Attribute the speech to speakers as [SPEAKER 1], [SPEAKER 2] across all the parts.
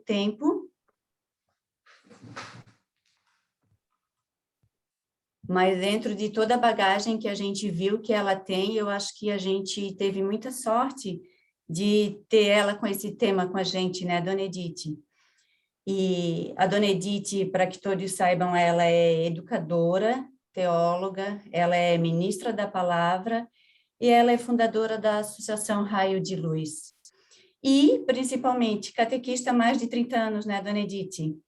[SPEAKER 1] tempo, mas dentro de toda a bagagem que a gente viu que ela tem, eu acho que a gente teve muita sorte de ter ela com esse tema com a gente, né, a Dona Edith. E a Dona Edith, para que todos saibam, ela é educadora, teóloga, ela é ministra da palavra e ela é fundadora da Associação Raio de Luz. E, principalmente, catequista há mais de 30 anos, né, Dona Edith?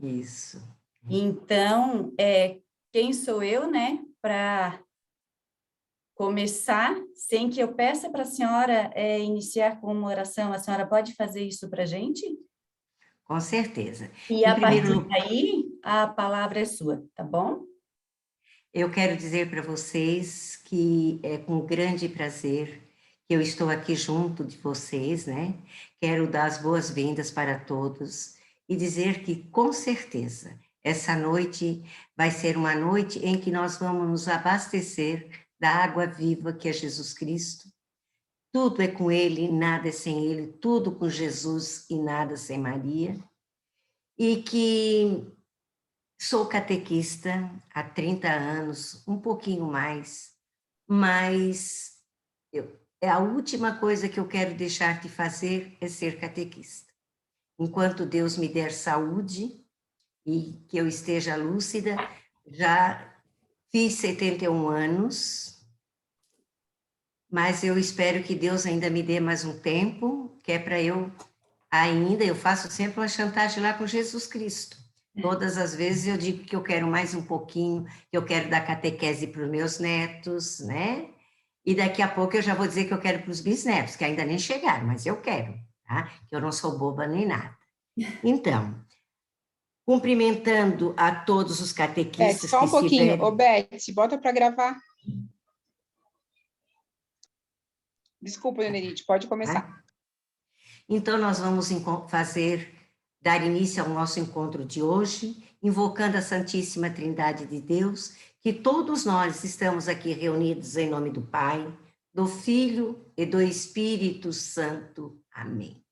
[SPEAKER 2] Isso.
[SPEAKER 1] Então, quem sou eu, né, para começar, sem que eu peça para a senhora iniciar com uma oração, a senhora pode fazer isso para a gente?
[SPEAKER 2] Com certeza.
[SPEAKER 1] E
[SPEAKER 2] Em
[SPEAKER 1] a
[SPEAKER 2] primeiro
[SPEAKER 1] partir
[SPEAKER 2] lugar,
[SPEAKER 1] daí, a palavra é sua, tá bom?
[SPEAKER 2] eu quero dizer para vocês que é com grande prazer que eu estou aqui junto de vocês, né? Quero dar as boas-vindas para todos e dizer que, com certeza, essa noite vai ser uma noite em que nós vamos nos abastecer da água viva que é Jesus Cristo. Tudo é com Ele, nada é sem Ele, tudo com Jesus e nada sem Maria. E que sou catequista há 30 anos, um pouquinho mais, mas a última coisa que eu quero deixar de fazer é ser catequista. Enquanto Deus me der saúde e que eu esteja lúcida, já fiz 71 anos, mas eu espero que Deus ainda me dê mais um tempo, que é para eu faço sempre uma chantagem lá com Jesus Cristo. Todas as vezes eu digo que eu quero mais um pouquinho, que eu quero dar catequese para os meus netos, né? E daqui a pouco eu já vou dizer que eu quero para os bisnetos, que ainda nem chegaram, mas eu quero, tá? Que eu não sou boba nem nada. Então, cumprimentando a todos os catequistas
[SPEAKER 3] Só
[SPEAKER 2] que
[SPEAKER 3] um pouquinho.
[SPEAKER 2] estiverem...
[SPEAKER 3] Ô, Beth, bota para gravar. Desculpa, Dona Edith, pode começar.
[SPEAKER 2] Tá? Então, nós vamos dar início ao nosso encontro de hoje, invocando a Santíssima Trindade de Deus, que todos nós estamos aqui reunidos em nome do Pai, do Filho e do Espírito Santo. Amém.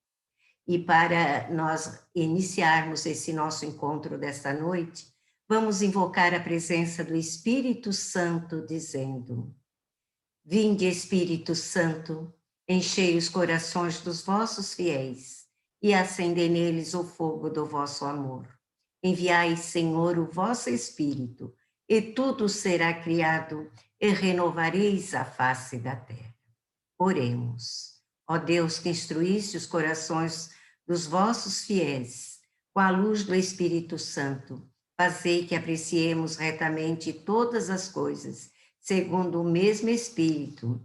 [SPEAKER 2] E para nós iniciarmos esse nosso encontro desta noite, vamos invocar a presença do Espírito Santo, dizendo: Vinde, Espírito Santo, enchei os corações dos vossos fiéis e acendei neles o fogo do vosso amor. Enviai, Senhor, o vosso Espírito, e tudo será criado, e renovareis a face da terra. Oremos. Ó Deus, que instruísse os corações dos vossos fiéis, com a luz do Espírito Santo, fazei que apreciemos retamente todas as coisas, segundo o mesmo Espírito,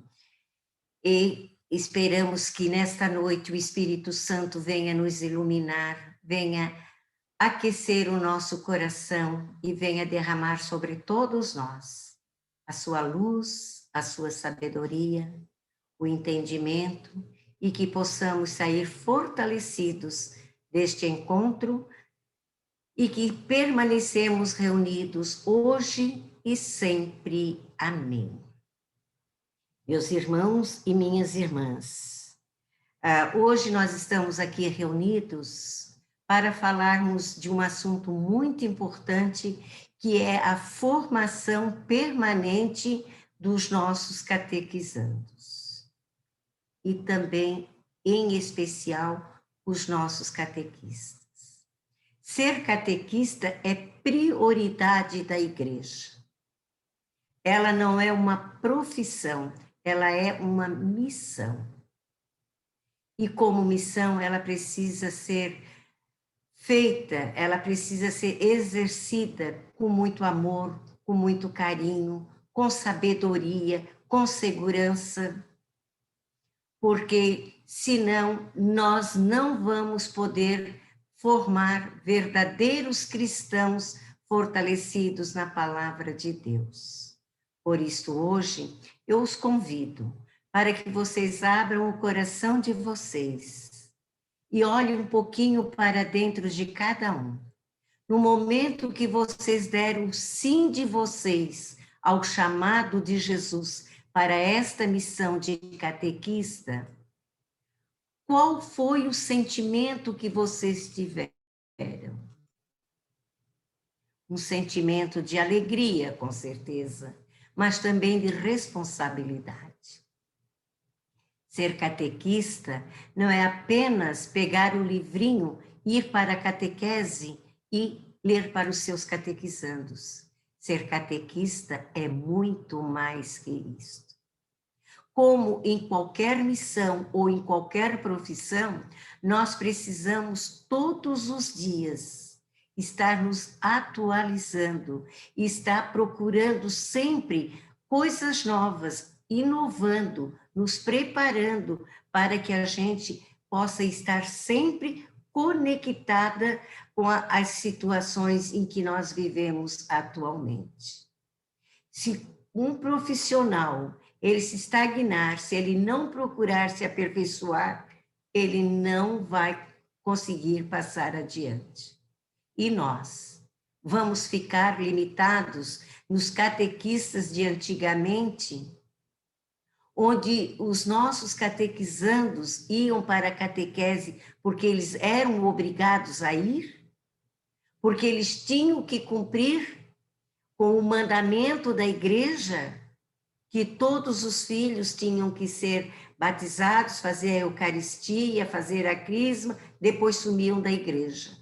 [SPEAKER 2] e esperamos que nesta noite o Espírito Santo venha nos iluminar, venha aquecer o nosso coração e venha derramar sobre todos nós a sua luz, a sua sabedoria, o entendimento, e que possamos sair fortalecidos deste encontro e que permanecemos reunidos hoje e sempre. Amém. Meus irmãos e minhas irmãs, hoje nós estamos aqui reunidos para falarmos de um assunto muito importante, que é a formação permanente dos nossos catequizandos. E também, em especial, os nossos catequistas. Ser catequista é prioridade da Igreja. Ela não é uma profissão, ela é uma missão. E como missão, ela precisa ser feita, ela precisa ser exercida com muito amor, com muito carinho, com sabedoria, com segurança, porque senão nós não vamos poder formar verdadeiros cristãos fortalecidos na palavra de Deus. Por isso, hoje, eu os convido para que vocês abram o coração de vocês e olhem um pouquinho para dentro de cada um. No momento que vocês deram o sim de vocês ao chamado de Jesus para esta missão de catequista, qual foi o sentimento que vocês tiveram? Um sentimento de alegria, com certeza, mas também de responsabilidade. Ser catequista não é apenas pegar o livrinho, ir para a catequese e ler para os seus catequizandos. Ser catequista é muito mais que isto. Como em qualquer missão ou em qualquer profissão, nós precisamos todos os dias estar nos atualizando, estar procurando sempre coisas novas, inovando, nos preparando para que a gente possa estar sempre conectada com as situações em que nós vivemos atualmente. Se um profissional ele se estagnar, se ele não procurar se aperfeiçoar, ele não vai conseguir passar adiante. E nós vamos ficar limitados nos catequistas de antigamente, onde os nossos catequizandos iam para a catequese porque eles eram obrigados a ir, porque eles tinham que cumprir com o mandamento da igreja, que todos os filhos tinham que ser batizados, fazer a Eucaristia, fazer a crisma, depois sumiam da igreja.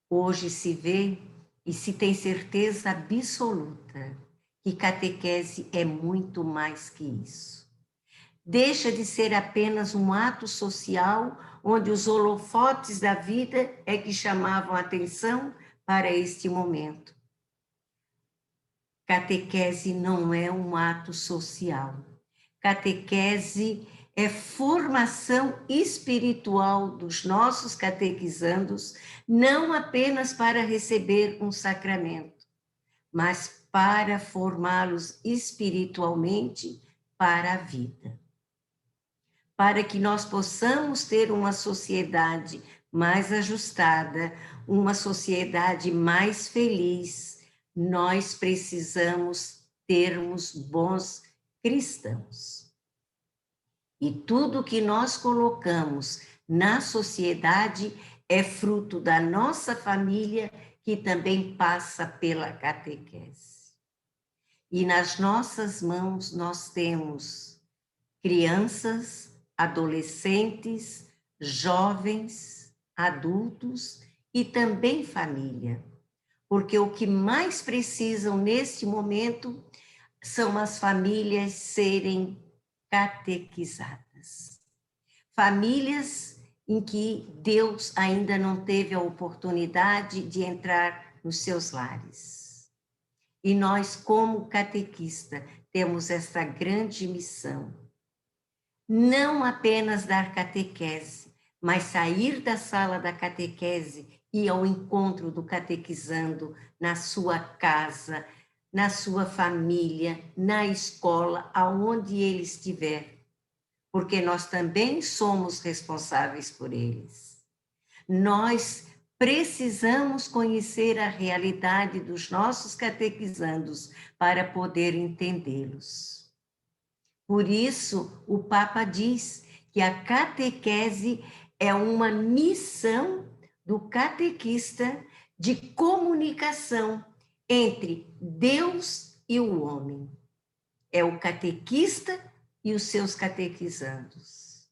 [SPEAKER 2] Hoje se vê e se tem certeza absoluta que catequese é muito mais que isso. Deixa de ser apenas um ato social onde os holofotes da vida é que chamavam a atenção para este momento. Catequese não é um ato social. Catequese é formação espiritual dos nossos catequizandos, não apenas para receber um sacramento, mas para formá-los espiritualmente para a vida. Para que nós possamos ter uma sociedade mais ajustada, uma sociedade mais feliz, nós precisamos termos bons cristãos. E tudo que nós colocamos na sociedade é fruto da nossa família, que também passa pela catequese. E nas nossas mãos nós temos crianças, adolescentes, jovens, adultos e também família. Porque o que mais precisam neste momento são as famílias serem catequizadas. Famílias em que Deus ainda não teve a oportunidade de entrar nos seus lares. E nós, como catequista, temos esta grande missão. Não apenas dar catequese, mas sair da sala da catequese e ao encontro do catequizando na sua casa, na sua família, na escola, aonde ele estiver, porque nós também somos responsáveis por eles. Nós precisamos conhecer a realidade dos nossos catequizandos para poder entendê-los. Por isso, o Papa diz que a catequese é uma missão do catequista de comunicação entre Deus e o homem. É o catequista e os seus catequizandos.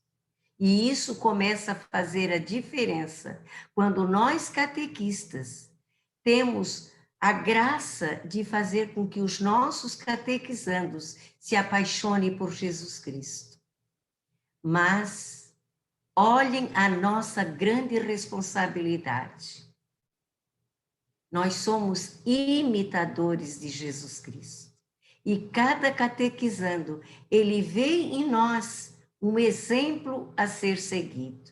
[SPEAKER 2] E isso começa a fazer a diferença quando nós, catequistas, temos a graça de fazer com que os nossos catequizandos se apaixonem por Jesus Cristo. Mas olhem a nossa grande responsabilidade. Nós somos imitadores de Jesus Cristo. E cada catequizando, ele vê em nós um exemplo a ser seguido.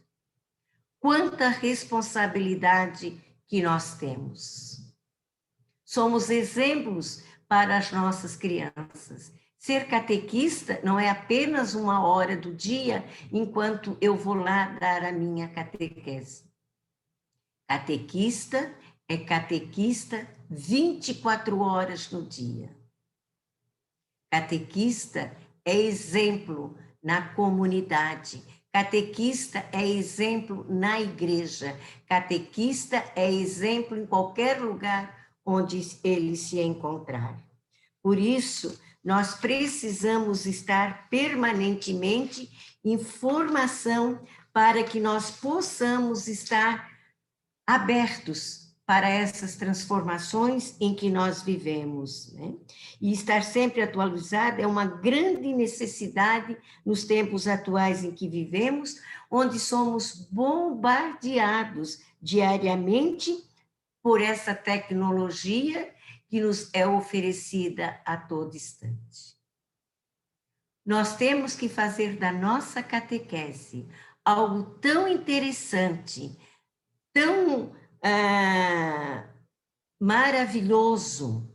[SPEAKER 2] Quanta responsabilidade que nós temos. Somos exemplos para as nossas crianças. Ser catequista não é apenas uma hora do dia enquanto eu vou lá dar a minha catequese. Catequista é catequista 24 horas no dia. Catequista é exemplo na comunidade. Catequista é exemplo na igreja. Catequista é exemplo em qualquer lugar onde ele se encontrar. Por isso, nós precisamos estar permanentemente em formação para que nós possamos estar abertos para essas transformações em que nós vivemos, né? E estar sempre atualizado é uma grande necessidade nos tempos atuais em que vivemos, onde somos bombardeados diariamente por essa tecnologia que nos é oferecida a todo instante. Nós temos que fazer da nossa catequese algo tão interessante, tão maravilhoso,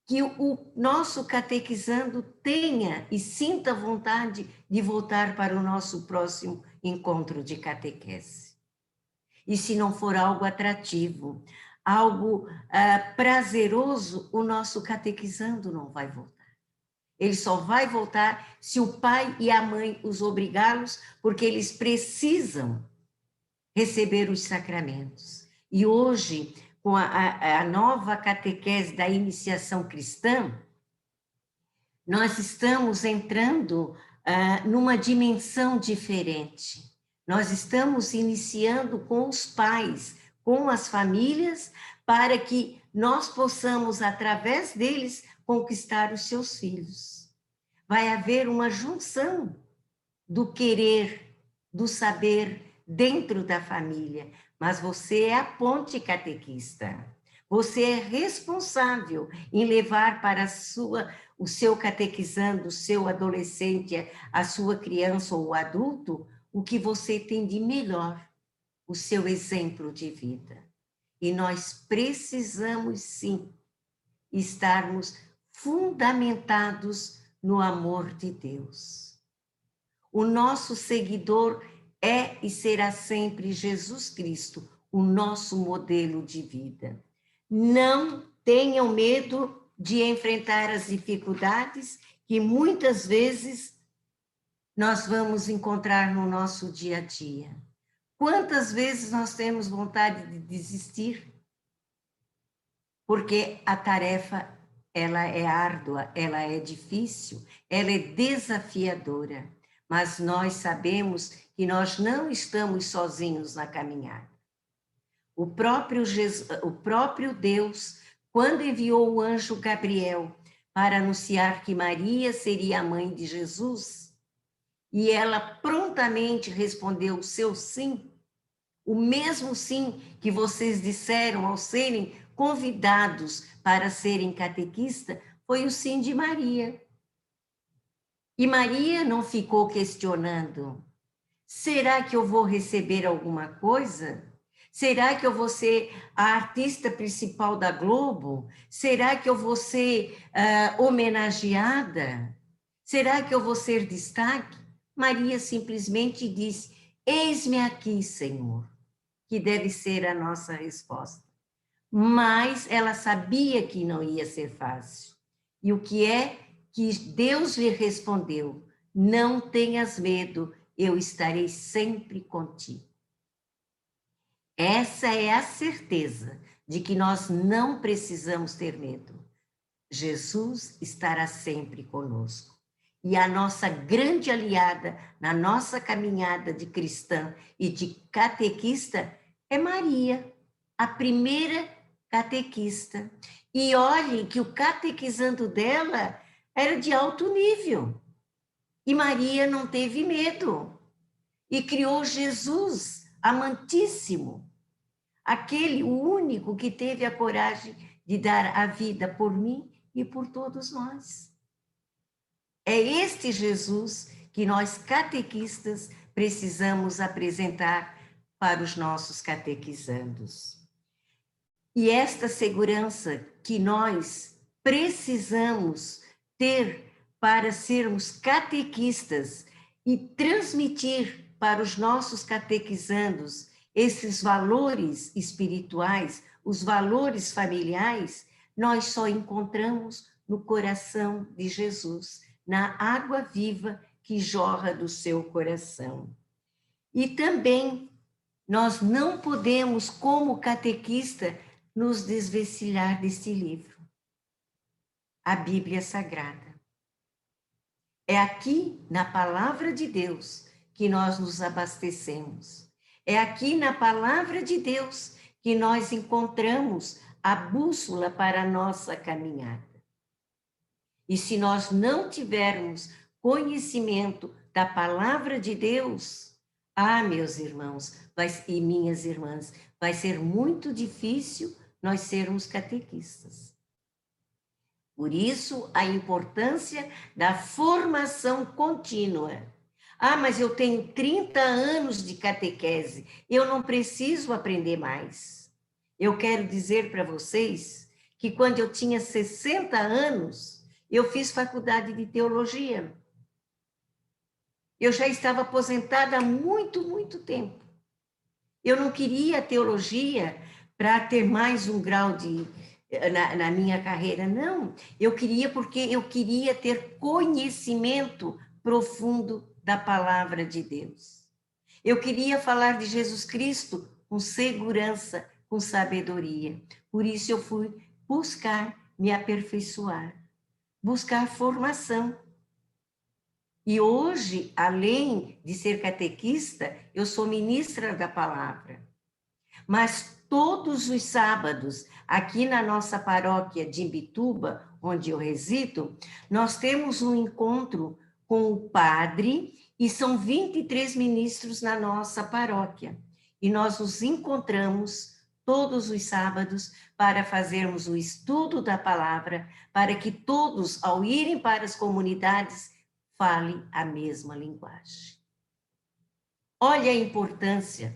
[SPEAKER 2] que o nosso catequizando tenha e sinta vontade de voltar para o nosso próximo encontro de catequese. E se não for algo atrativo, algo prazeroso, o nosso catequizando não vai voltar. Ele só vai voltar se o pai e a mãe os obrigá-los, porque eles precisam receber os sacramentos. E hoje, com a nova catequese da iniciação cristã, nós estamos entrando numa dimensão diferente. Nós estamos iniciando com os pais, com as famílias, para que nós possamos, através deles, conquistar os seus filhos. Vai haver uma junção do querer, do saber dentro da família, mas você é a ponte catequista. Você é responsável em levar para o seu catequizando, o seu adolescente, a sua criança ou adulto, o que você tem de melhor, o seu exemplo de vida. E nós precisamos, sim, estarmos fundamentados no amor de Deus. O nosso seguidor é e será sempre Jesus Cristo, o nosso modelo de vida. Não tenham medo de enfrentar as dificuldades que muitas vezes nós vamos encontrar no nosso dia a dia. Quantas vezes nós temos vontade de desistir? Porque a tarefa, ela é árdua, ela é difícil, ela é desafiadora. Mas nós sabemos que nós não estamos sozinhos na caminhada. O próprio Deus, quando enviou o anjo Gabriel para anunciar que Maria seria a mãe de Jesus, e ela prontamente respondeu o seu sim, o mesmo sim que vocês disseram ao serem convidados para serem catequista, foi o sim de Maria. E Maria não ficou questionando: será que eu vou receber alguma coisa? Será que eu vou ser a artista principal da Globo? Será que eu vou ser homenageada? Será que eu vou ser destaque? Maria simplesmente disse: eis-me aqui, Senhor, que deve ser a nossa resposta. Mas ela sabia que não ia ser fácil. E o que é que Deus lhe respondeu: não tenhas medo, eu estarei sempre contigo. Essa é a certeza de que nós não precisamos ter medo. Jesus estará sempre conosco. E a nossa grande aliada na nossa caminhada de cristã e de catequista é Maria, a primeira catequista. E olhem que o catequizando dela era de alto nível. E Maria não teve medo. E criou Jesus, amantíssimo. Aquele, o único que teve a coragem de dar a vida por mim e por todos nós. É este Jesus que nós catequistas precisamos apresentar para os nossos catequizandos. E esta segurança que nós precisamos ter para sermos catequistas e transmitir para os nossos catequizandos esses valores espirituais, os valores familiares, nós só encontramos no coração de Jesus, na água viva que jorra do seu coração. E também nós não podemos, como catequista, nos desvencilhar deste livro, a Bíblia Sagrada. É aqui, na palavra de Deus, que nós nos abastecemos. É aqui, na palavra de Deus, que nós encontramos a bússola para a nossa caminhada. E se nós não tivermos conhecimento da palavra de Deus, meus irmãos e minhas irmãs, vai ser muito difícil nós sermos catequistas. Por isso, a importância da formação contínua. Mas eu tenho 30 anos de catequese, eu não preciso aprender mais. Eu quero dizer para vocês que quando eu tinha 60 anos, eu fiz faculdade de teologia. Eu já estava aposentada há muito, muito tempo. Eu não queria teologia para ter mais um grau na minha carreira, não. Eu queria porque eu queria ter conhecimento profundo da palavra de Deus. Eu queria falar de Jesus Cristo com segurança, com sabedoria. Por isso eu fui buscar me aperfeiçoar, buscar formação. E hoje, além de ser catequista, eu sou ministra da palavra. Mas todos os sábados, aqui na nossa paróquia de Imbituba, onde eu resido, nós temos um encontro com o padre e são 23 ministros na nossa paróquia. E nós nos encontramos todos os sábados para fazermos o estudo da palavra, para que todos, ao irem para as comunidades, falem a mesma linguagem. Olha a importância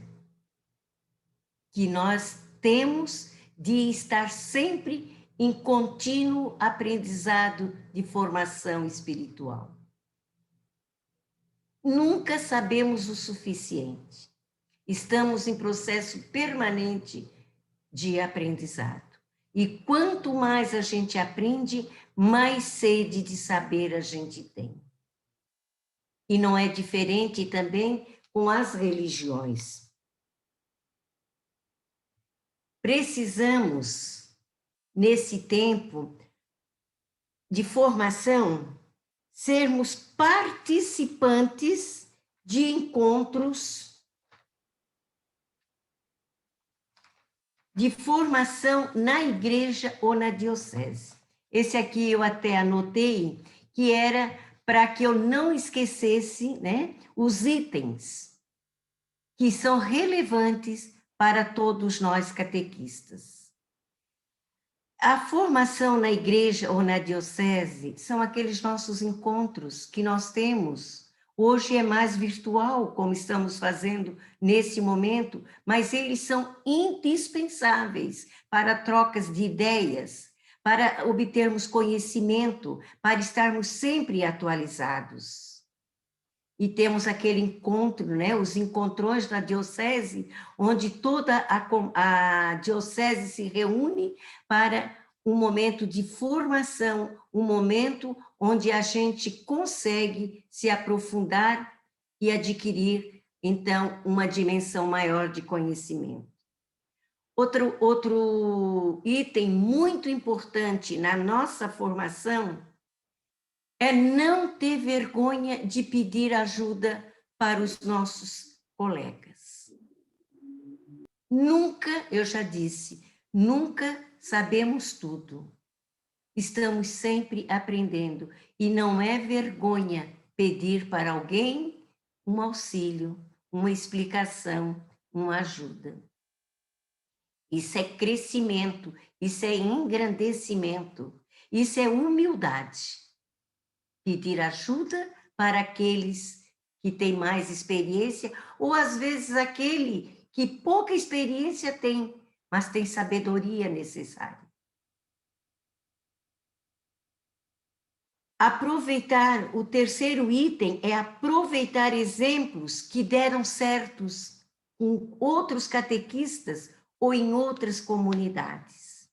[SPEAKER 2] que nós temos de estar sempre em contínuo aprendizado de formação espiritual. Nunca sabemos o suficiente. Estamos em processo permanente de aprendizado. E quanto mais a gente aprende, mais sede de saber a gente tem. E não é diferente também com as religiões. Precisamos, nesse tempo de formação, sermos participantes de encontros de formação na igreja ou na diocese. Esse aqui eu até anotei, que era para que eu não esquecesse, né, os itens que são relevantes para todos nós catequistas. A formação na igreja ou na diocese são aqueles nossos encontros que nós temos. Hoje é mais virtual, como estamos fazendo nesse momento, mas eles são indispensáveis para trocas de ideias, para obtermos conhecimento, para estarmos sempre atualizados. E temos aquele encontro, né, os encontrões da diocese, onde toda a diocese se reúne para um momento de formação, um momento onde a gente consegue se aprofundar e adquirir, então, uma dimensão maior de conhecimento. Outro item muito importante na nossa formação é não ter vergonha de pedir ajuda para os nossos colegas. Nunca, eu já disse, nunca sabemos tudo. Estamos sempre aprendendo e não é vergonha pedir para alguém um auxílio, uma explicação, uma ajuda. Isso é crescimento, isso é engrandecimento, isso é humildade. Pedir ajuda para aqueles que têm mais experiência, ou às vezes aquele que pouca experiência tem, mas tem sabedoria necessária. Aproveitar, o terceiro item é aproveitar exemplos que deram certos com outros catequistas ou em outras comunidades.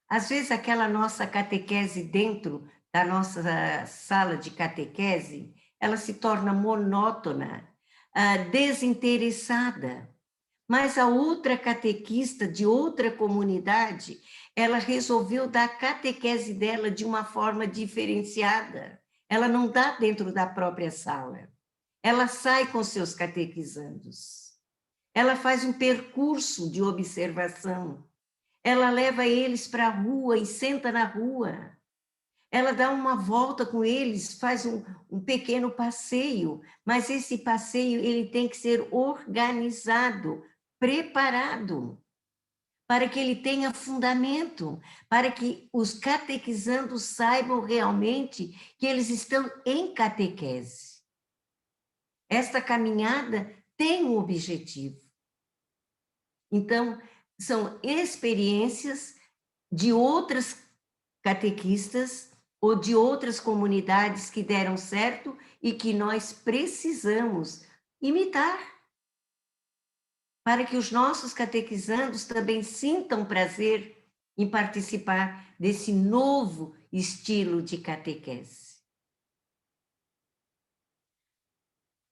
[SPEAKER 2] Às vezes aquela nossa catequese dentro da nossa sala de catequese ela se torna monótona, desinteressada. Mas a outra catequista de outra comunidade, ela resolveu dar a catequese dela de uma forma diferenciada. Ela não dá dentro da própria sala. Ela sai com seus catequizandos. Ela faz um percurso de observação. Ela leva eles para a rua e senta na rua. Ela dá uma volta com eles, faz um pequeno passeio, mas esse passeio ele tem que ser organizado, preparado, para que ele tenha fundamento, para que os catequizandos saibam realmente que eles estão em catequese. Esta caminhada tem um objetivo. Então, são experiências de outras catequistas ou de outras comunidades que deram certo e que nós precisamos imitar, para que os nossos catequizandos também sintam prazer em participar desse novo estilo de catequese.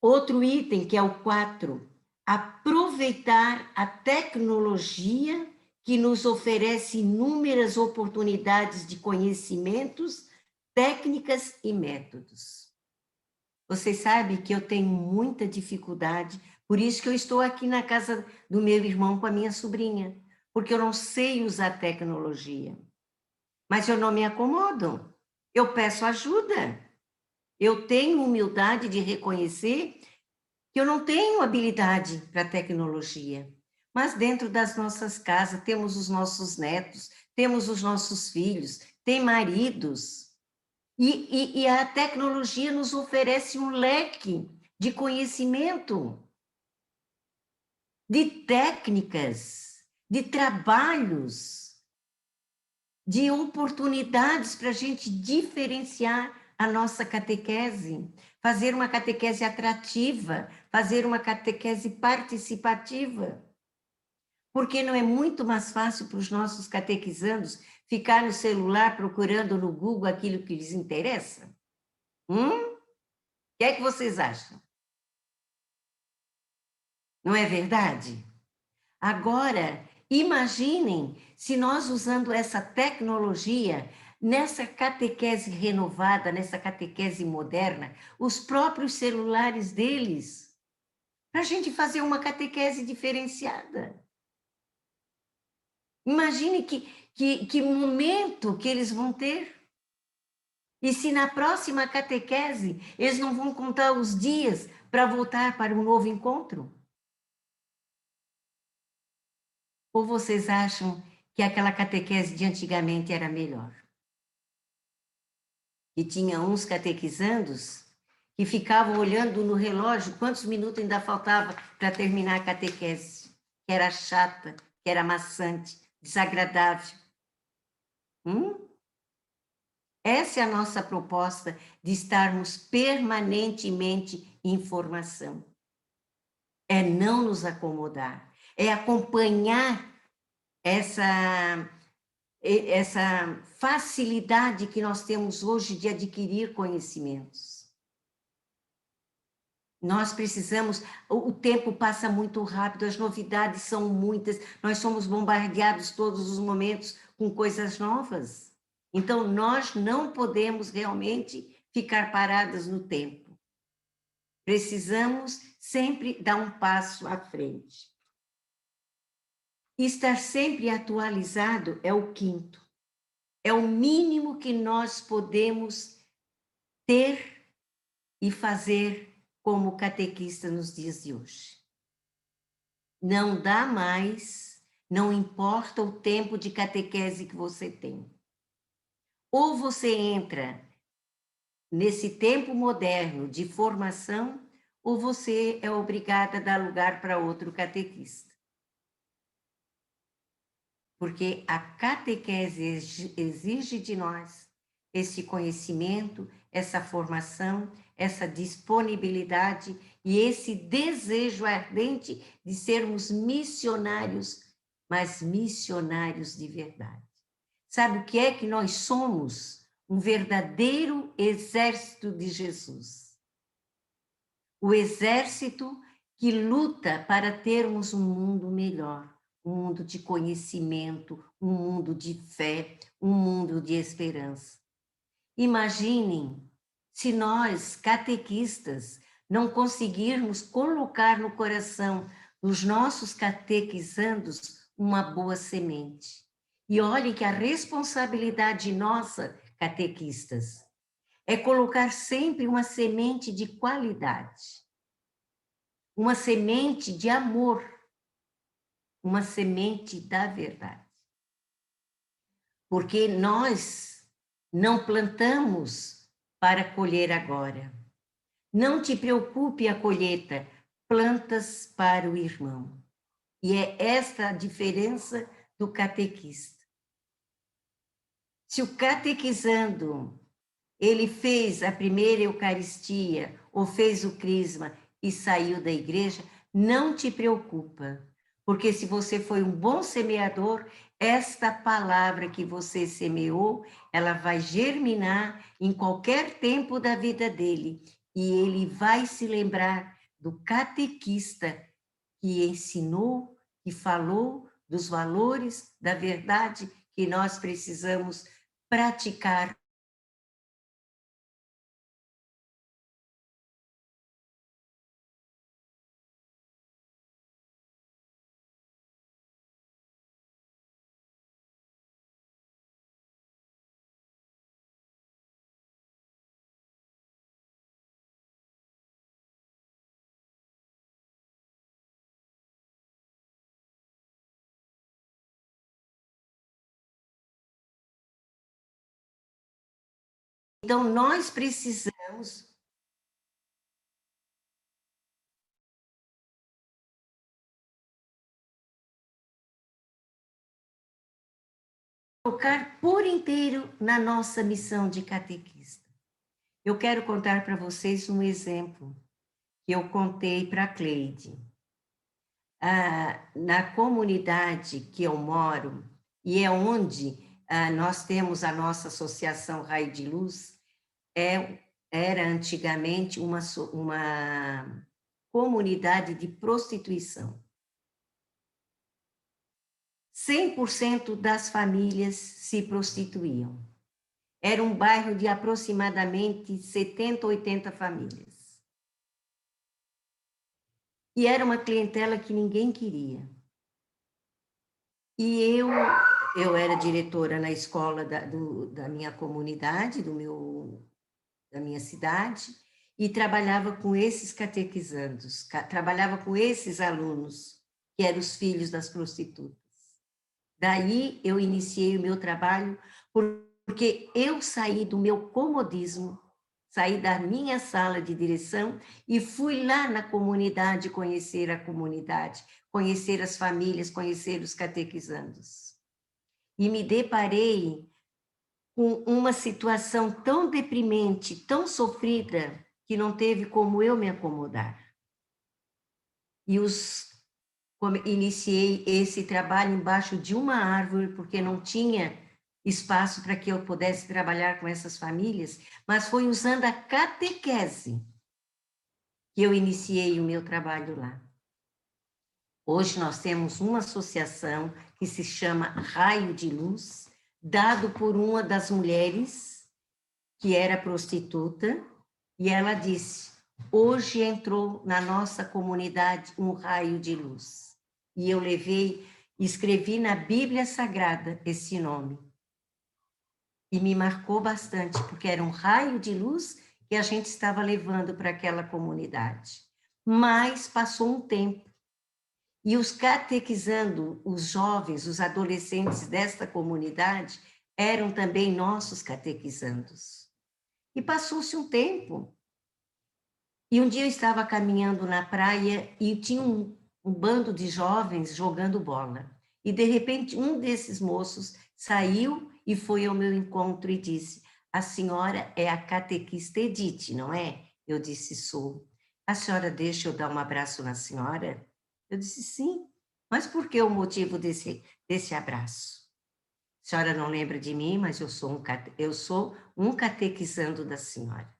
[SPEAKER 2] Outro item, que é o 4, aproveitar a tecnologia que nos oferece inúmeras oportunidades de conhecimentos, técnicas e métodos. Vocês sabem que eu tenho muita dificuldade, por isso que eu estou aqui na casa do meu irmão com a minha sobrinha, porque eu não sei usar tecnologia. Mas eu não me acomodo, eu peço ajuda. Eu tenho humildade de reconhecer que eu não tenho habilidade para tecnologia. Mas dentro das nossas casas temos os nossos netos, temos os nossos filhos, tem maridos. E a tecnologia nos oferece um leque de conhecimento, de técnicas, de trabalhos, de oportunidades para a gente diferenciar a nossa catequese, fazer uma catequese atrativa, fazer uma catequese participativa. Porque não é muito mais fácil para os nossos catequizandos ficar no celular procurando no Google aquilo que lhes interessa? O que é que vocês acham? Não é verdade? Agora, imaginem se nós usando essa tecnologia, nessa catequese renovada, nessa catequese moderna, os próprios celulares deles, para a gente fazer uma catequese diferenciada. Imagine que momento que eles vão ter. E se na próxima catequese eles não vão contar os dias para voltar para um novo encontro? Ou vocês acham que aquela catequese de antigamente era melhor? E tinha uns catequizandos que ficavam olhando no relógio quantos minutos ainda faltava para terminar a catequese, que era chata, que era maçante, desagradável. Essa é a nossa proposta de estarmos permanentemente em formação. É não nos acomodar, é acompanhar essa facilidade que nós temos hoje de adquirir conhecimentos. Nós precisamos, o tempo passa muito rápido, as novidades são muitas, nós somos bombardeados todos os momentos com coisas novas. Então, nós não podemos realmente ficar paradas no tempo. Precisamos sempre dar um passo à frente. Estar sempre atualizado é o 5º. É o mínimo que nós podemos ter e fazer como catequista nos dias de hoje. Não dá mais, não importa o tempo de catequese que você tem. Ou você entra nesse tempo moderno de formação, ou você é obrigada a dar lugar para outro catequista. Porque a catequese exige de nós esse conhecimento, essa formação, essa disponibilidade e esse desejo ardente de sermos missionários, mas missionários de verdade. Sabe o que é que nós somos? Um verdadeiro exército de Jesus. o exército que luta para termos um mundo melhor, um mundo de conhecimento, um mundo de fé, um mundo de esperança. Imaginem se nós, catequistas, não conseguirmos colocar no coração dos nossos catequizandos uma boa semente. E olhe que a responsabilidade nossa, catequistas, é colocar sempre uma semente de qualidade, uma semente de amor, uma semente da verdade. Porque nós não plantamos para colher agora. Não te preocupe a colheita, plantas para o irmão. E é esta a diferença do catequista. Se o catequizando, ele fez a primeira Eucaristia, ou fez o crisma e saiu da igreja, não te preocupa, porque se você foi um bom semeador, esta palavra que você semeou, ela vai germinar em qualquer tempo da vida dele, e ele vai se lembrar do catequista que ensinou, que falou dos valores da verdade que nós precisamos praticar. Então, nós precisamos focar por inteiro na nossa missão de catequista. Eu quero contar para vocês um exemplo que eu contei para a Cleide. Na comunidade que eu moro, e é onde nós temos a nossa associação Raio de Luz, era antigamente uma comunidade de prostituição. 100% das famílias se prostituíam. Era um bairro de aproximadamente 70, 80 famílias. E era uma clientela que ninguém queria. E eu era diretora na escola da minha comunidade, da minha cidade, e trabalhava com esses catequizandos, trabalhava com esses alunos, que eram os filhos das prostitutas. Daí eu iniciei o meu trabalho, porque eu saí do meu comodismo, saí da minha sala de direção e fui lá na comunidade conhecer a comunidade, conhecer as famílias, conhecer os catequizandos. E me deparei com uma situação tão deprimente, tão sofrida, que não teve como eu me acomodar. E iniciei esse trabalho embaixo de uma árvore, porque não tinha espaço para que eu pudesse trabalhar com essas famílias, mas foi usando a catequese que eu iniciei o meu trabalho lá. Hoje nós temos uma associação que se chama Raio de Luz, dado por uma das mulheres que era prostituta, e ela disse: hoje entrou na nossa comunidade um raio de luz. E eu escrevi na Bíblia Sagrada esse nome. E me marcou bastante, porque era um raio de luz que a gente estava levando para aquela comunidade. Mas passou um tempo, e os catequizando, os jovens, os adolescentes desta comunidade, eram também nossos catequizandos. E passou-se um tempo, e um dia eu estava caminhando na praia e tinha um bando de jovens jogando bola. E, de repente, um desses moços saiu e foi ao meu encontro e disse: a senhora é a catequista Edith, não é? Eu disse: sou. A senhora deixa eu dar um abraço na senhora? Eu disse: sim. Mas por que o motivo desse abraço? A senhora não lembra de mim, mas eu sou um catequizando da senhora.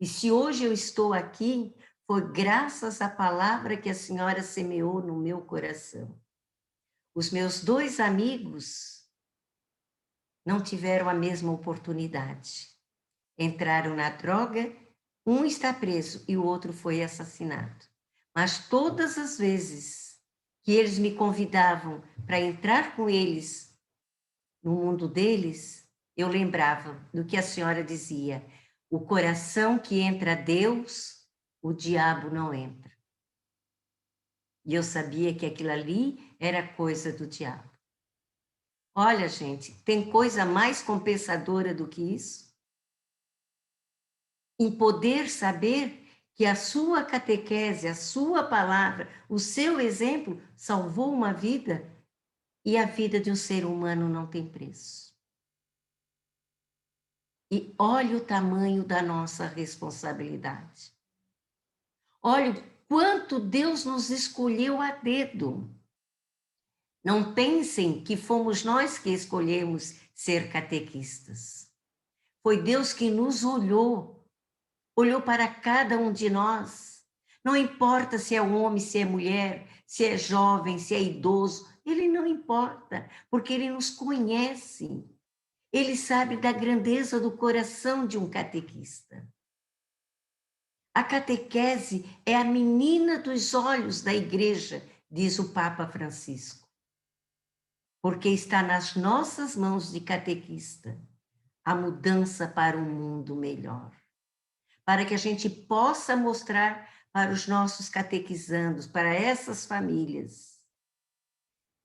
[SPEAKER 2] E se hoje eu estou aqui, foi graças à palavra que a senhora semeou no meu coração. Os meus 2 amigos não tiveram a mesma oportunidade. Entraram na droga, um está preso e o outro foi assassinado. Mas todas as vezes que eles me convidavam para entrar com eles no mundo deles, eu lembrava do que a senhora dizia: o coração que entra a Deus, o diabo não entra. E eu sabia que aquilo ali era coisa do diabo. Olha, gente, tem coisa mais compensadora do que isso? Em poder saber que a sua catequese, a sua palavra, o seu exemplo salvou uma vida, e a vida de um ser humano não tem preço. E olha o tamanho da nossa responsabilidade. Olha o quanto Deus nos escolheu a dedo. Não pensem que fomos nós que escolhemos ser catequistas. Foi Deus que nos olhou para cada um de nós. Não importa se é homem, se é mulher, se é jovem, se é idoso, ele não importa, porque ele nos conhece. Ele sabe da grandeza do coração de um catequista. A catequese é a menina dos olhos da igreja, diz o Papa Francisco. Porque está nas nossas mãos de catequista a mudança para um mundo melhor. Para que a gente possa mostrar para os nossos catequizandos, para essas famílias,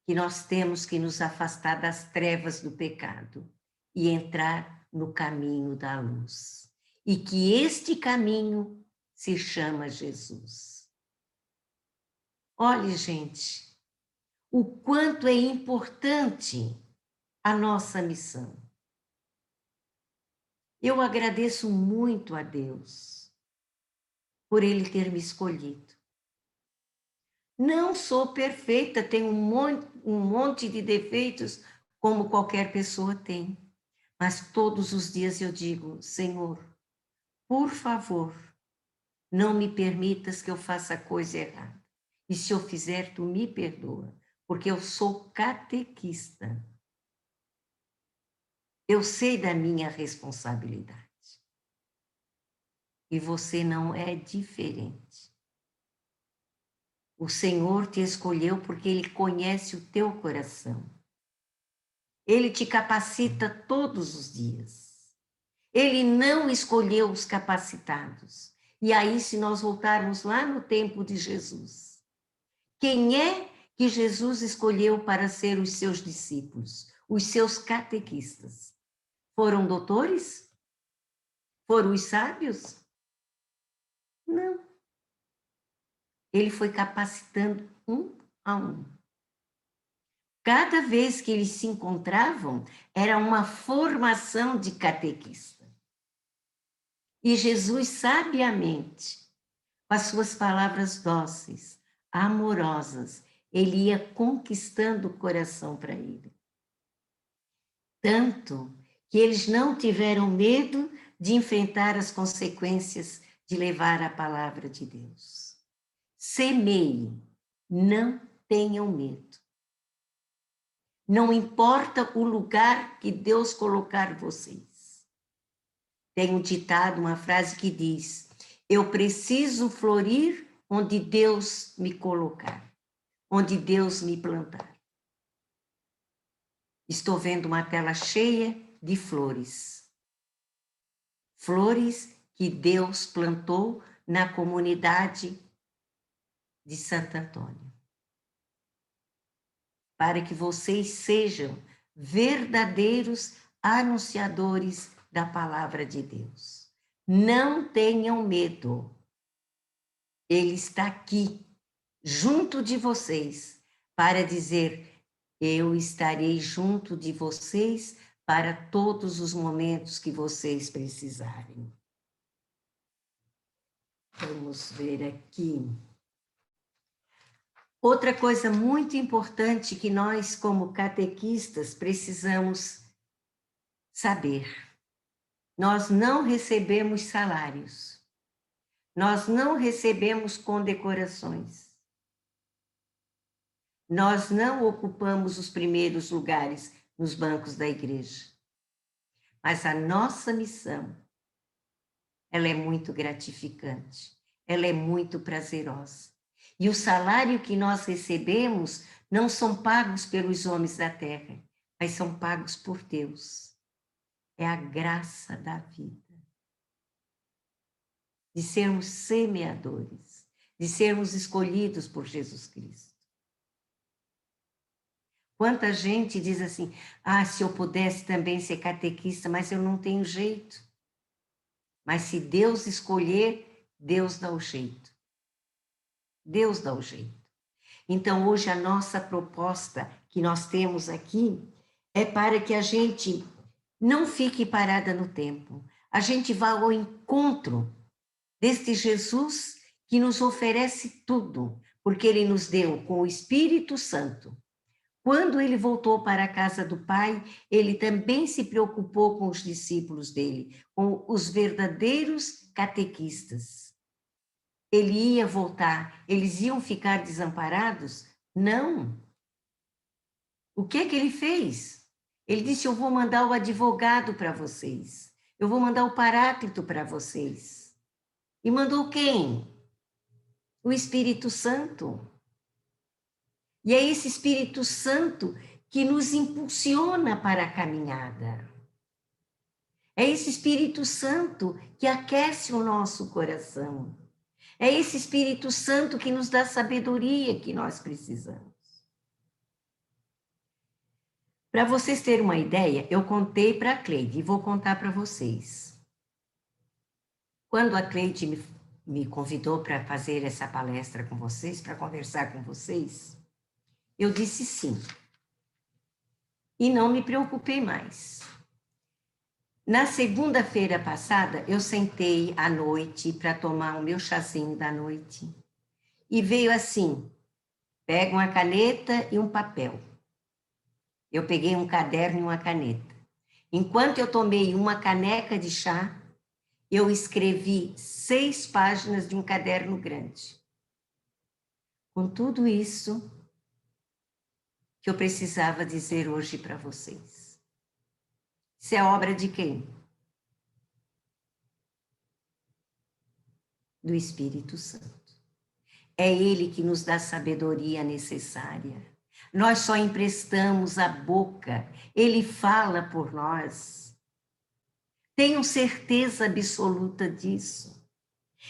[SPEAKER 2] que nós temos que nos afastar das trevas do pecado e entrar no caminho da luz. E que este caminho se chama Jesus. Olhe, gente, o quanto é importante a nossa missão. Eu agradeço muito a Deus por Ele ter me escolhido. Não sou perfeita, tenho um monte de defeitos, como qualquer pessoa tem. Mas todos os dias eu digo: Senhor, por favor, não me permitas que eu faça coisa errada. E se eu fizer, tu me perdoa, porque eu sou catequista. Eu sei da minha responsabilidade. E você não é diferente. O Senhor te escolheu porque Ele conhece o teu coração. Ele te capacita todos os dias. Ele não escolheu os capacitados. E aí, se nós voltarmos lá no tempo de Jesus, quem é que Jesus escolheu para ser os seus discípulos, os seus catequistas? Foram doutores? Foram os sábios? Não. Ele foi capacitando um a um. Cada vez que eles se encontravam, era uma formação de catequista. E Jesus, sabiamente, com as suas palavras dóceis, amorosas, ele ia conquistando o coração para ele. Tanto que eles não tiveram medo de enfrentar as consequências de levar a palavra de Deus. Semeiem, não tenham medo. Não importa o lugar que Deus colocar vocês. Tem um ditado, uma frase que diz: eu preciso florir onde Deus me colocar, onde Deus me plantar. Estou vendo uma tela cheia de flores. Flores que Deus plantou na comunidade de Santo Antônio. Para que vocês sejam verdadeiros anunciadores da palavra de Deus. Não tenham medo. Ele está aqui, junto de vocês, para dizer: eu estarei junto de vocês para todos os momentos que vocês precisarem. Vamos ver aqui. Outra coisa muito importante que nós, como catequistas, precisamos saber: nós não recebemos salários. Nós não recebemos condecorações. Nós não ocupamos os primeiros lugares nos bancos da igreja. Mas a nossa missão, ela é muito gratificante, ela é muito prazerosa. E o salário que nós recebemos não são pagos pelos homens da terra, mas são pagos por Deus. É a graça da vida. De sermos semeadores, de sermos escolhidos por Jesus Cristo. Quanta gente diz assim, se eu pudesse também ser catequista, mas eu não tenho jeito. Mas se Deus escolher, Deus dá o jeito. Deus dá o jeito. Então, hoje, a nossa proposta que nós temos aqui é para que a gente não fique parada no tempo. A gente vá ao encontro deste Jesus que nos oferece tudo, porque ele nos deu com o Espírito Santo. Quando ele voltou para a casa do Pai, ele também se preocupou com os discípulos dele, com os verdadeiros catequistas. Ele ia voltar, eles iam ficar desamparados? Não. O que é que ele fez? Ele disse, eu vou mandar o advogado para vocês, eu vou mandar o Paráclito para vocês. E mandou quem? O Espírito Santo. E é esse Espírito Santo que nos impulsiona para a caminhada. É esse Espírito Santo que aquece o nosso coração. É esse Espírito Santo que nos dá a sabedoria que nós precisamos. Para vocês terem uma ideia, eu contei para a Cleide e vou contar para vocês. Quando a Cleide me convidou para fazer essa palestra com vocês, para conversar com vocês, eu disse sim. E não me preocupei mais. Na segunda-feira passada, eu sentei à noite para tomar o meu chazinho da noite. E veio assim, pega uma caneta e um papel. Eu peguei um caderno e uma caneta. Enquanto eu tomei uma caneca de chá, eu escrevi 6 páginas de um caderno grande. Com tudo isso que eu precisava dizer hoje para vocês. Isso é obra de quem? Do Espírito Santo. É ele que nos dá a sabedoria necessária. Nós só emprestamos a boca, ele fala por nós. Tenham certeza absoluta disso.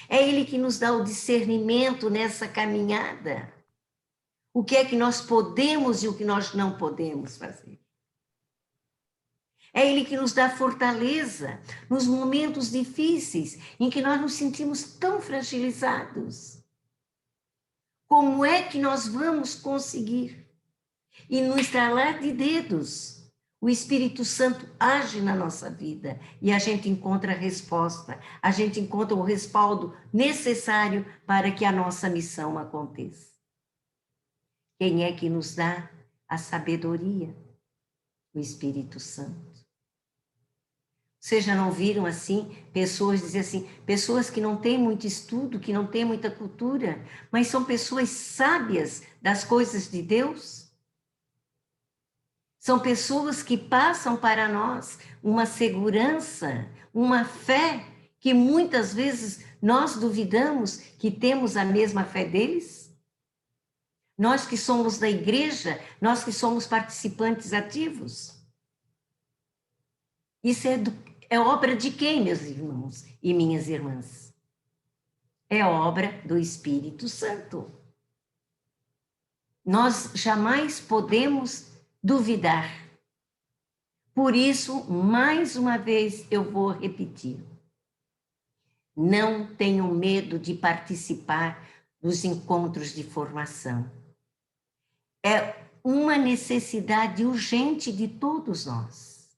[SPEAKER 2] É ele que nos dá o discernimento nessa caminhada. O que é que nós podemos e o que nós não podemos fazer. É ele que nos dá fortaleza nos momentos difíceis em que nós nos sentimos tão fragilizados. Como é que nós vamos conseguir? E no estralar de dedos, o Espírito Santo age na nossa vida e a gente encontra a resposta, a gente encontra o respaldo necessário para que a nossa missão aconteça. Quem é que nos dá a sabedoria? O Espírito Santo. Vocês já não viram assim, pessoas dizer assim, pessoas que não têm muito estudo, que não têm muita cultura, mas são pessoas sábias das coisas de Deus? São pessoas que passam para nós uma segurança, uma fé, que muitas vezes nós duvidamos que temos a mesma fé deles? Nós que somos da igreja, nós que somos participantes ativos. Isso é obra de quem, meus irmãos e minhas irmãs? É obra do Espírito Santo. Nós jamais podemos duvidar. Por isso, mais uma vez, eu vou repetir. Não tenham medo de participar dos encontros de formação. É uma necessidade urgente de todos nós.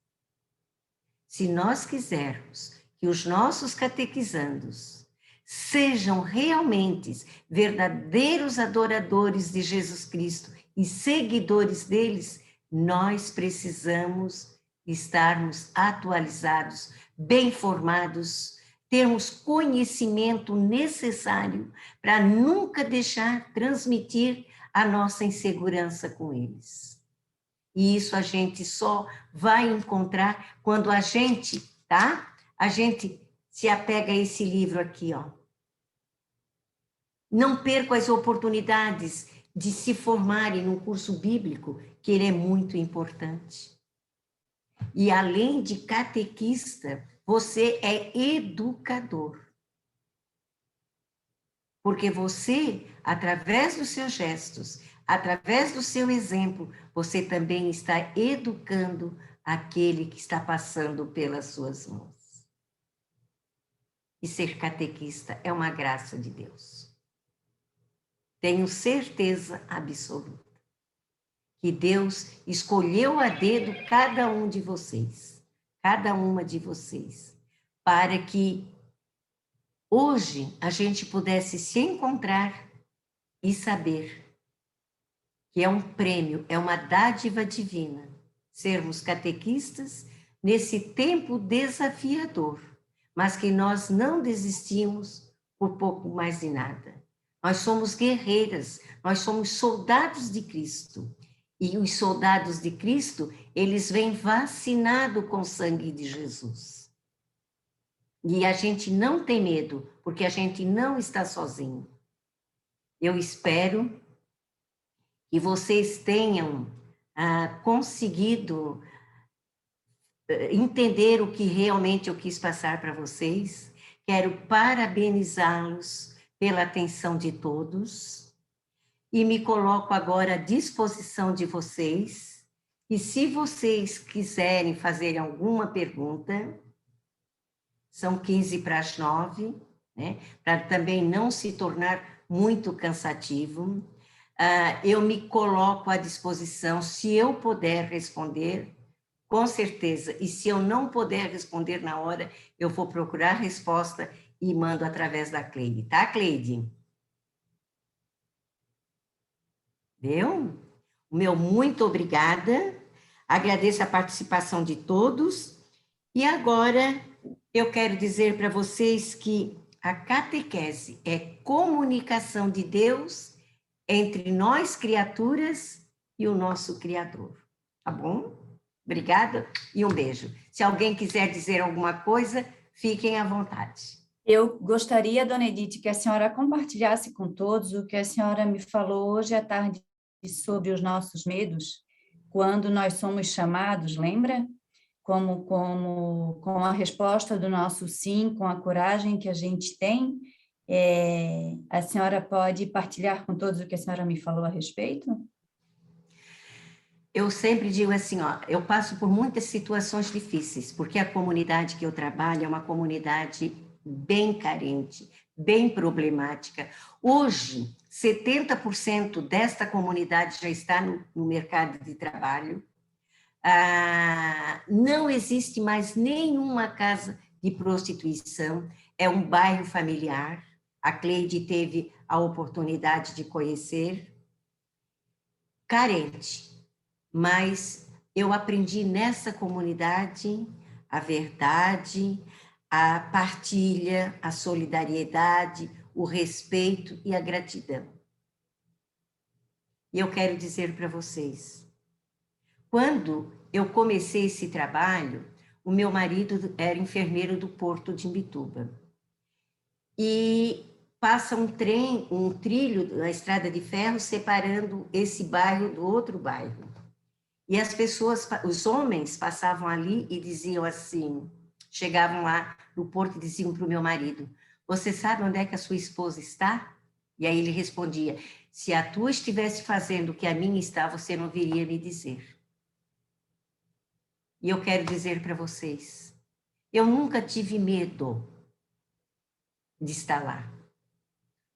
[SPEAKER 2] Se nós quisermos que os nossos catequizandos sejam realmente verdadeiros adoradores de Jesus Cristo e seguidores deles, nós precisamos estarmos atualizados, bem formados, termos conhecimento necessário para nunca deixar transmitir a nossa insegurança com eles. E isso a gente só vai encontrar quando a gente, tá? A gente se apega a esse livro aqui, ó. Não percam as oportunidades de se formarem num curso bíblico, que ele é muito importante. E além de catequista, você é educador. Porque você, através dos seus gestos, através do seu exemplo, você também está educando aquele que está passando pelas suas mãos. E ser catequista é uma graça de Deus. Tenho certeza absoluta que Deus escolheu a dedo cada um de vocês, cada uma de vocês, para que hoje a gente pudesse se encontrar e saber que é um prêmio, é uma dádiva divina, sermos catequistas nesse tempo desafiador, mas que nós não desistimos por pouco mais de nada. Nós somos guerreiras, nós somos soldados de Cristo. E os soldados de Cristo, eles vêm vacinados com o sangue de Jesus. E a gente não tem medo, porque a gente não está sozinho. Eu espero que vocês tenham conseguido entender o que realmente eu quis passar para vocês. Quero parabenizá-los pela atenção de todos e me coloco agora à disposição de vocês. E se vocês quiserem fazer alguma pergunta, são 8:45, né? Para também não se tornar muito cansativo. Eu me coloco à disposição, se eu puder responder, com certeza. E se eu não puder responder na hora, eu vou procurar a resposta e mando através da Cleide, tá, Cleide? Deu? O meu muito obrigada. Agradeço a participação de todos. E agora eu quero dizer para vocês que a catequese é comunicação de Deus entre nós, criaturas, e o nosso Criador. Tá bom? Obrigada e um beijo. Se alguém quiser dizer alguma coisa, fiquem à vontade.
[SPEAKER 1] Eu gostaria, dona Edith, que a senhora compartilhasse com todos o que a senhora me falou hoje à tarde sobre os nossos medos, quando nós somos chamados, lembra? Com a resposta do nosso sim, com a coragem que a gente tem, a senhora pode partilhar com todos o que a senhora me falou a respeito?
[SPEAKER 2] Eu sempre digo assim, ó, eu passo por muitas situações difíceis, porque a comunidade que eu trabalho é uma comunidade bem carente, bem problemática. Hoje, 70% desta comunidade já está no mercado de trabalho. Não existe mais nenhuma casa de prostituição, é um bairro familiar. A Cleide teve a oportunidade de conhecer. Carente, mas eu aprendi nessa comunidade a verdade, a partilha, a solidariedade, o respeito e a gratidão. E eu quero dizer para vocês, quando eu comecei esse trabalho, o meu marido era enfermeiro do Porto de Imbituba. E passa um trilho na estrada de ferro separando esse bairro do outro bairro. E as pessoas, os homens passavam ali e diziam assim, chegavam lá no porto e diziam para o meu marido, você sabe onde é que a sua esposa está? E aí ele respondia, se a tua estivesse fazendo o que a minha está, você não viria me dizer. E eu quero dizer para vocês, eu nunca tive medo de estar lá,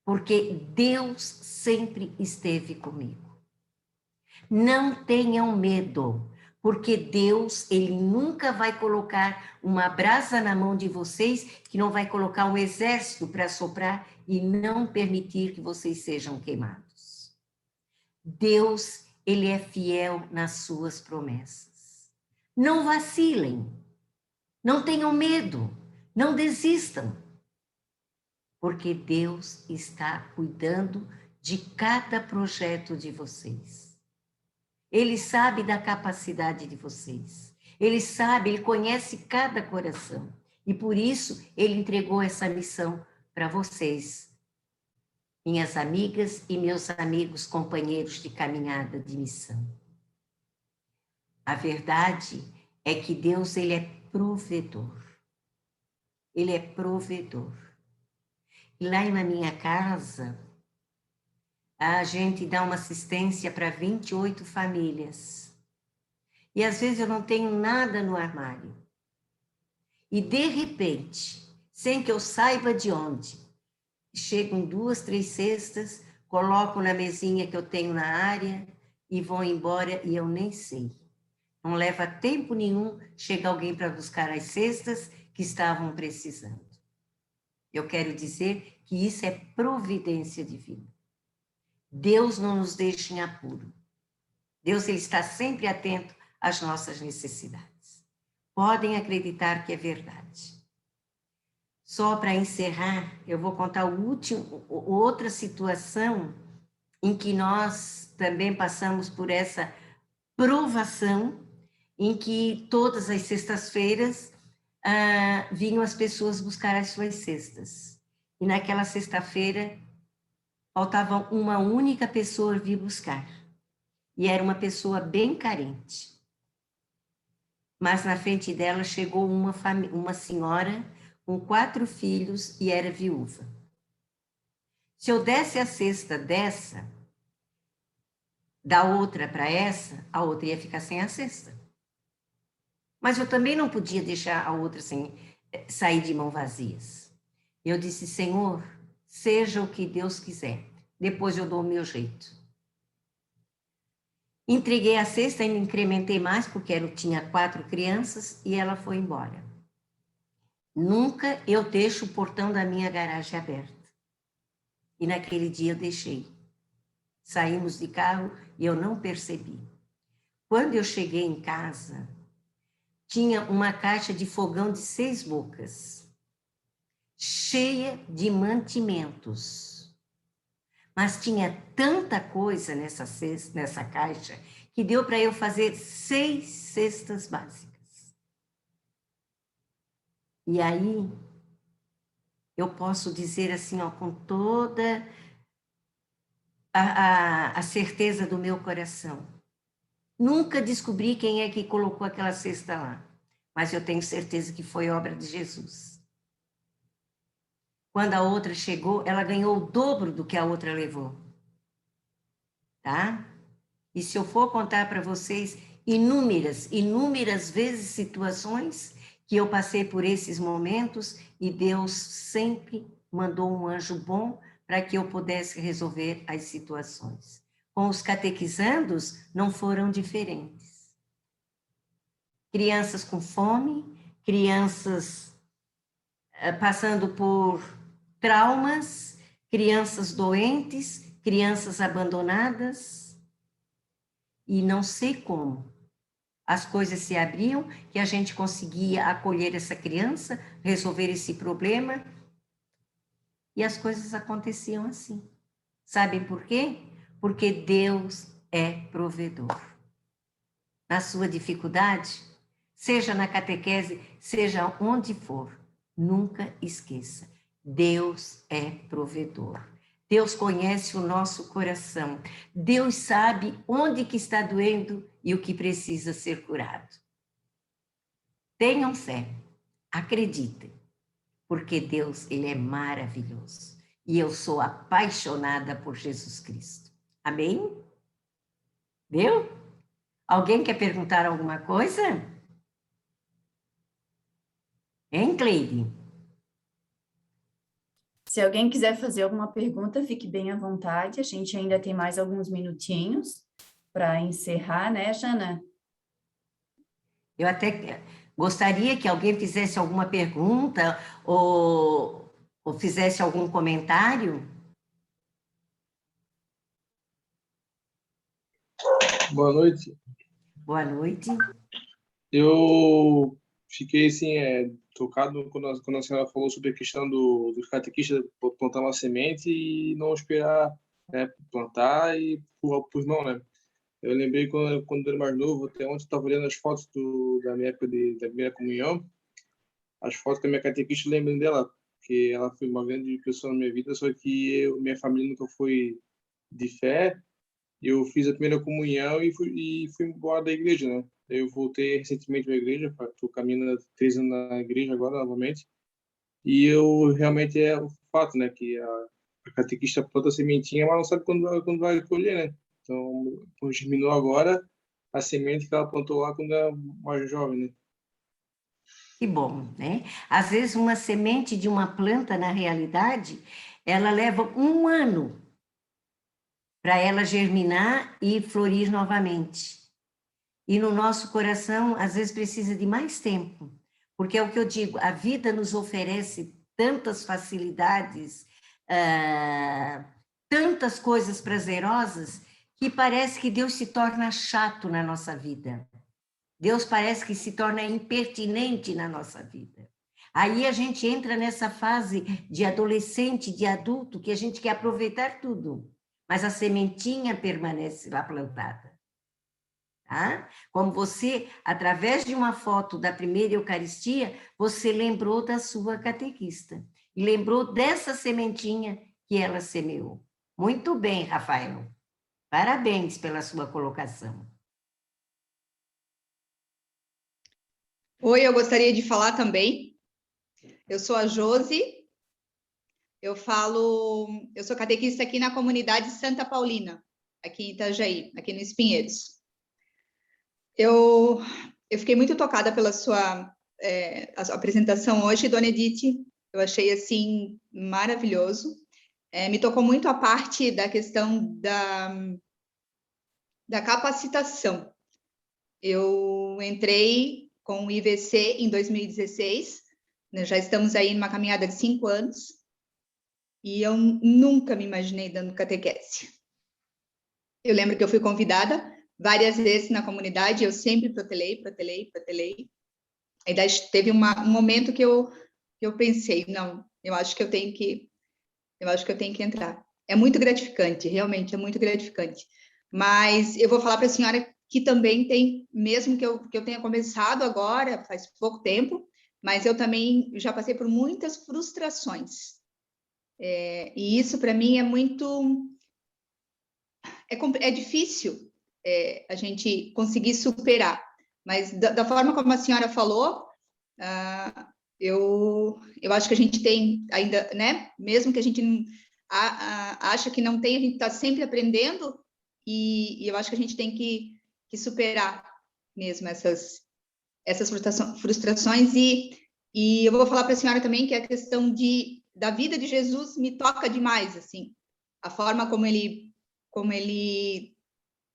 [SPEAKER 2] porque Deus sempre esteve comigo. Não tenham medo, porque Deus, Ele nunca vai colocar uma brasa na mão de vocês, que não vai colocar um exército para soprar e não permitir que vocês sejam queimados. Deus, Ele é fiel nas suas promessas. Não vacilem, não tenham medo, Não desistam, porque Deus está cuidando de cada projeto de vocês. Ele sabe da capacidade de vocês. Ele sabe, ele conhece cada coração. E por isso, ele entregou essa missão para vocês, minhas amigas e meus amigos, companheiros de caminhada de missão. A verdade é que Deus, ele é provedor. Ele é provedor. E lá na minha casa, a gente dá uma assistência para 28 famílias. E às vezes eu não tenho nada no armário. E de repente, sem que eu saiba de onde, chegam 2, 3 cestas, coloco na mesinha que eu tenho na área e vão embora e eu nem sei. Não leva tempo nenhum, chega alguém para buscar as cestas que estavam precisando. Eu quero dizer que isso é providência divina. Deus não nos deixa em apuro. Deus, ele está sempre atento às nossas necessidades. Podem acreditar que é verdade. Só para encerrar, eu vou contar outra situação em que nós também passamos por essa provação, em que todas as sextas-feiras vinham as pessoas buscar as suas cestas. E naquela sexta-feira, faltava uma única pessoa vir buscar. E era uma pessoa bem carente. Mas na frente dela chegou uma senhora com 4 filhos e era viúva. Se eu desse a cesta dessa, da outra para essa, a outra ia ficar sem a cesta. Mas eu também não podia deixar a outra sem sair de mão vazias. Eu disse, Senhor, seja o que Deus quiser. Depois eu dou o meu jeito. Entreguei a cesta, ainda incrementei mais, porque eu tinha 4 crianças, e ela foi embora. Nunca eu deixo o portão da minha garagem aberto. E naquele dia eu deixei. Saímos de carro e eu não percebi. Quando eu cheguei em casa, tinha uma caixa de fogão de 6 bocas, cheia de mantimentos. Mas tinha tanta coisa nessa caixa que deu para eu fazer 6 cestas básicas. E aí, eu posso dizer assim, ó, com toda a certeza do meu coração, nunca descobri quem é que colocou aquela cesta lá, mas eu tenho certeza que foi obra de Jesus. Quando a outra chegou, ela ganhou o dobro do que a outra levou. Tá? E se eu for contar para vocês inúmeras vezes situações que eu passei por esses momentos e Deus sempre mandou um anjo bom para que eu pudesse resolver as situações. Com os catequizandos não foram diferentes. Crianças com fome, crianças passando por traumas, crianças doentes, crianças abandonadas, e não sei como. As coisas se abriam, que a gente conseguia acolher essa criança, resolver esse problema, e as coisas aconteciam assim. Sabem por quê? Porque Deus é provedor. Na sua dificuldade, seja na catequese, seja onde for, nunca esqueça, Deus é provedor. Deus conhece o nosso coração. Deus sabe onde que está doendo e o que precisa ser curado. Tenham fé, acreditem, porque Deus, ele é maravilhoso. E eu sou apaixonada por Jesus Cristo. Amém? Viu? Alguém quer perguntar alguma coisa? Hein, Cleide?
[SPEAKER 1] Se alguém quiser fazer alguma pergunta, fique bem à vontade. A gente ainda tem mais alguns minutinhos para encerrar, né, Jana?
[SPEAKER 2] Eu até gostaria que alguém fizesse alguma pergunta ou fizesse algum comentário.
[SPEAKER 4] Boa noite.
[SPEAKER 2] Boa noite.
[SPEAKER 4] Eu fiquei assim, tocado quando a senhora falou sobre a questão do catequista plantar uma semente e não esperar, né, plantar e empurrar por mão, né? Eu lembrei quando eu era mais novo, até ontem eu estava olhando as fotos da minha época da primeira comunhão, as fotos da minha catequista, eu lembrei dela, porque ela foi uma grande pessoa na minha vida, só que minha família nunca foi de fé. Eu fiz a primeira comunhão e fui embora da igreja, né? Eu voltei recentemente à igreja, estou caminhando há 3 anos na igreja agora, novamente. E eu realmente é o fato, né? Que a catequista planta a sementinha, mas não sabe quando vai colher, né? Então, germinou agora a semente que ela plantou lá quando era mais jovem, né?
[SPEAKER 2] Que bom, né? Às vezes uma semente de uma planta, na realidade, ela leva 1 ano para ela germinar e florir novamente. E no nosso coração, às vezes precisa de mais tempo, porque é o que eu digo, a vida nos oferece tantas facilidades, tantas coisas prazerosas, que parece que Deus se torna chato na nossa vida. Deus parece que se torna impertinente na nossa vida. Aí a gente entra nessa fase de adolescente, de adulto, que a gente quer aproveitar tudo, mas a sementinha permanece lá plantada. Tá? Como você, através de uma foto da primeira Eucaristia, você lembrou da sua catequista e lembrou dessa sementinha que ela semeou. Muito bem, Rafael. Parabéns pela sua colocação.
[SPEAKER 5] Oi, eu gostaria de falar também. Eu sou a Josi. Eu sou catequista aqui na comunidade Santa Paulina, aqui em Itajaí, aqui no Espinheiros. Eu fiquei muito tocada pela sua apresentação hoje, Dona Edith. Eu achei, assim, maravilhoso. Me tocou muito a parte da questão da capacitação. Eu entrei com o IVC em 2016, né, já estamos aí numa caminhada de 5 anos, e eu nunca me imaginei dando catequese. Eu lembro que eu fui convidada várias vezes na comunidade, eu sempre protelei. Aí teve um momento que eu pensei, não, eu acho que eu tenho que entrar. É muito gratificante, realmente é muito gratificante. Mas eu vou falar para a senhora que também tem, mesmo que eu tenha começado agora, faz pouco tempo, mas eu também já passei por muitas frustrações. E isso, para mim, é muito... É difícil a gente conseguir superar. Mas da forma como a senhora falou, eu acho que a gente tem ainda, né? Mesmo que a gente acha que não tem, a gente está sempre aprendendo, e eu acho que a gente tem que superar mesmo essas frustrações. E eu vou falar para a senhora também que a questão da vida de Jesus me toca demais, assim, a forma como ele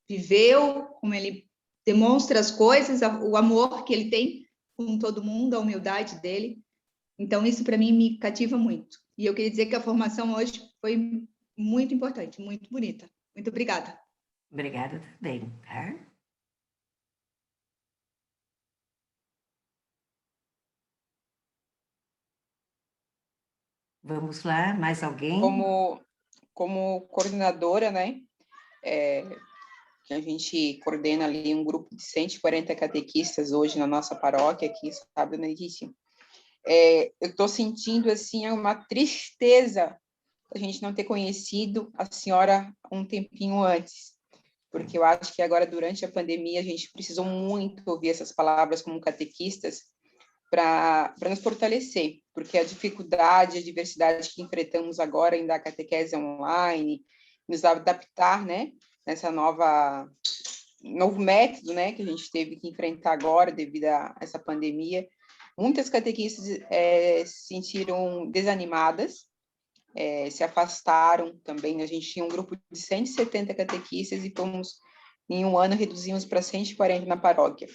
[SPEAKER 5] viveu, como ele demonstra as coisas, o amor que ele tem com todo mundo, a humildade dele. Então, isso para mim me cativa muito. E eu queria dizer que a formação hoje foi muito importante, muito bonita. Muito obrigada.
[SPEAKER 2] Obrigada também, tá? Vamos lá, mais alguém?
[SPEAKER 3] Como coordenadora, né? Que a gente coordena ali um grupo de 140 catequistas hoje na nossa paróquia aqui, sabe, Dona Edith? Eu estou sentindo, assim, uma tristeza a gente não ter conhecido a senhora um tempinho antes, porque eu acho que agora, durante a pandemia, a gente precisou muito ouvir essas palavras como catequistas para nos fortalecer, porque a dificuldade, a diversidade que enfrentamos agora em dar catequese online, nos adaptar, né, nessa novo método, né, que a gente teve que enfrentar agora devido a essa pandemia. Muitas catequistas se sentiram desanimadas, se afastaram também. A gente tinha um grupo de 170 catequistas e em 1 ano, reduzimos para 140 na paróquia.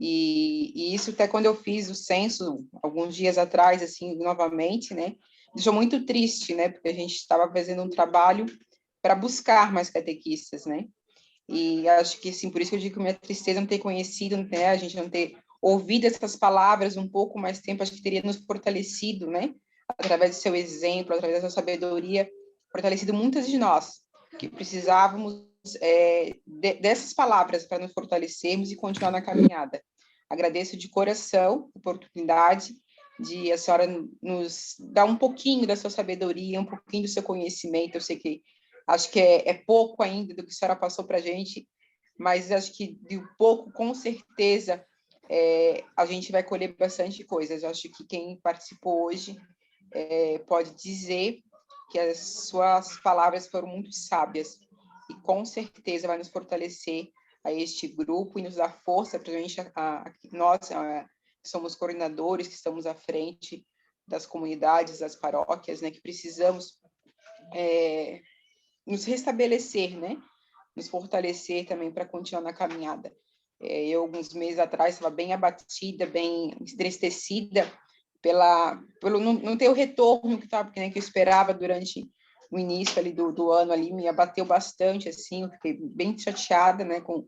[SPEAKER 3] E isso até quando eu fiz o censo, alguns dias atrás, assim, novamente, né, deixou muito triste, né, porque a gente estava fazendo um trabalho para buscar mais catequistas, né, e acho que, assim, por isso que eu digo que minha tristeza não ter conhecido, né, a gente não ter ouvido essas palavras um pouco mais tempo, acho que teria nos fortalecido, né? Através do seu exemplo, através da sua sabedoria, fortalecido muitas de nós, que precisávamos dessas palavras para nos fortalecermos e continuar na caminhada. Agradeço de coração a oportunidade de a senhora nos dar um pouquinho da sua sabedoria, um pouquinho do seu conhecimento. Eu sei que acho que é pouco ainda do que a senhora passou para a gente, mas acho que de pouco, com certeza, a gente vai colher bastante coisas. Eu acho que quem participou hoje pode dizer que as suas palavras foram muito sábias e com certeza vai nos fortalecer a este grupo e nos dar força para a gente, nós que somos coordenadores, que estamos à frente das comunidades, das paróquias, né, que precisamos nos restabelecer, né, nos fortalecer também para continuar na caminhada. Eu, alguns meses atrás, estava bem abatida, bem entristecida pelo não ter o retorno que eu esperava durante o início ali do ano, ali, me abateu bastante, assim, eu fiquei bem chateada, né, com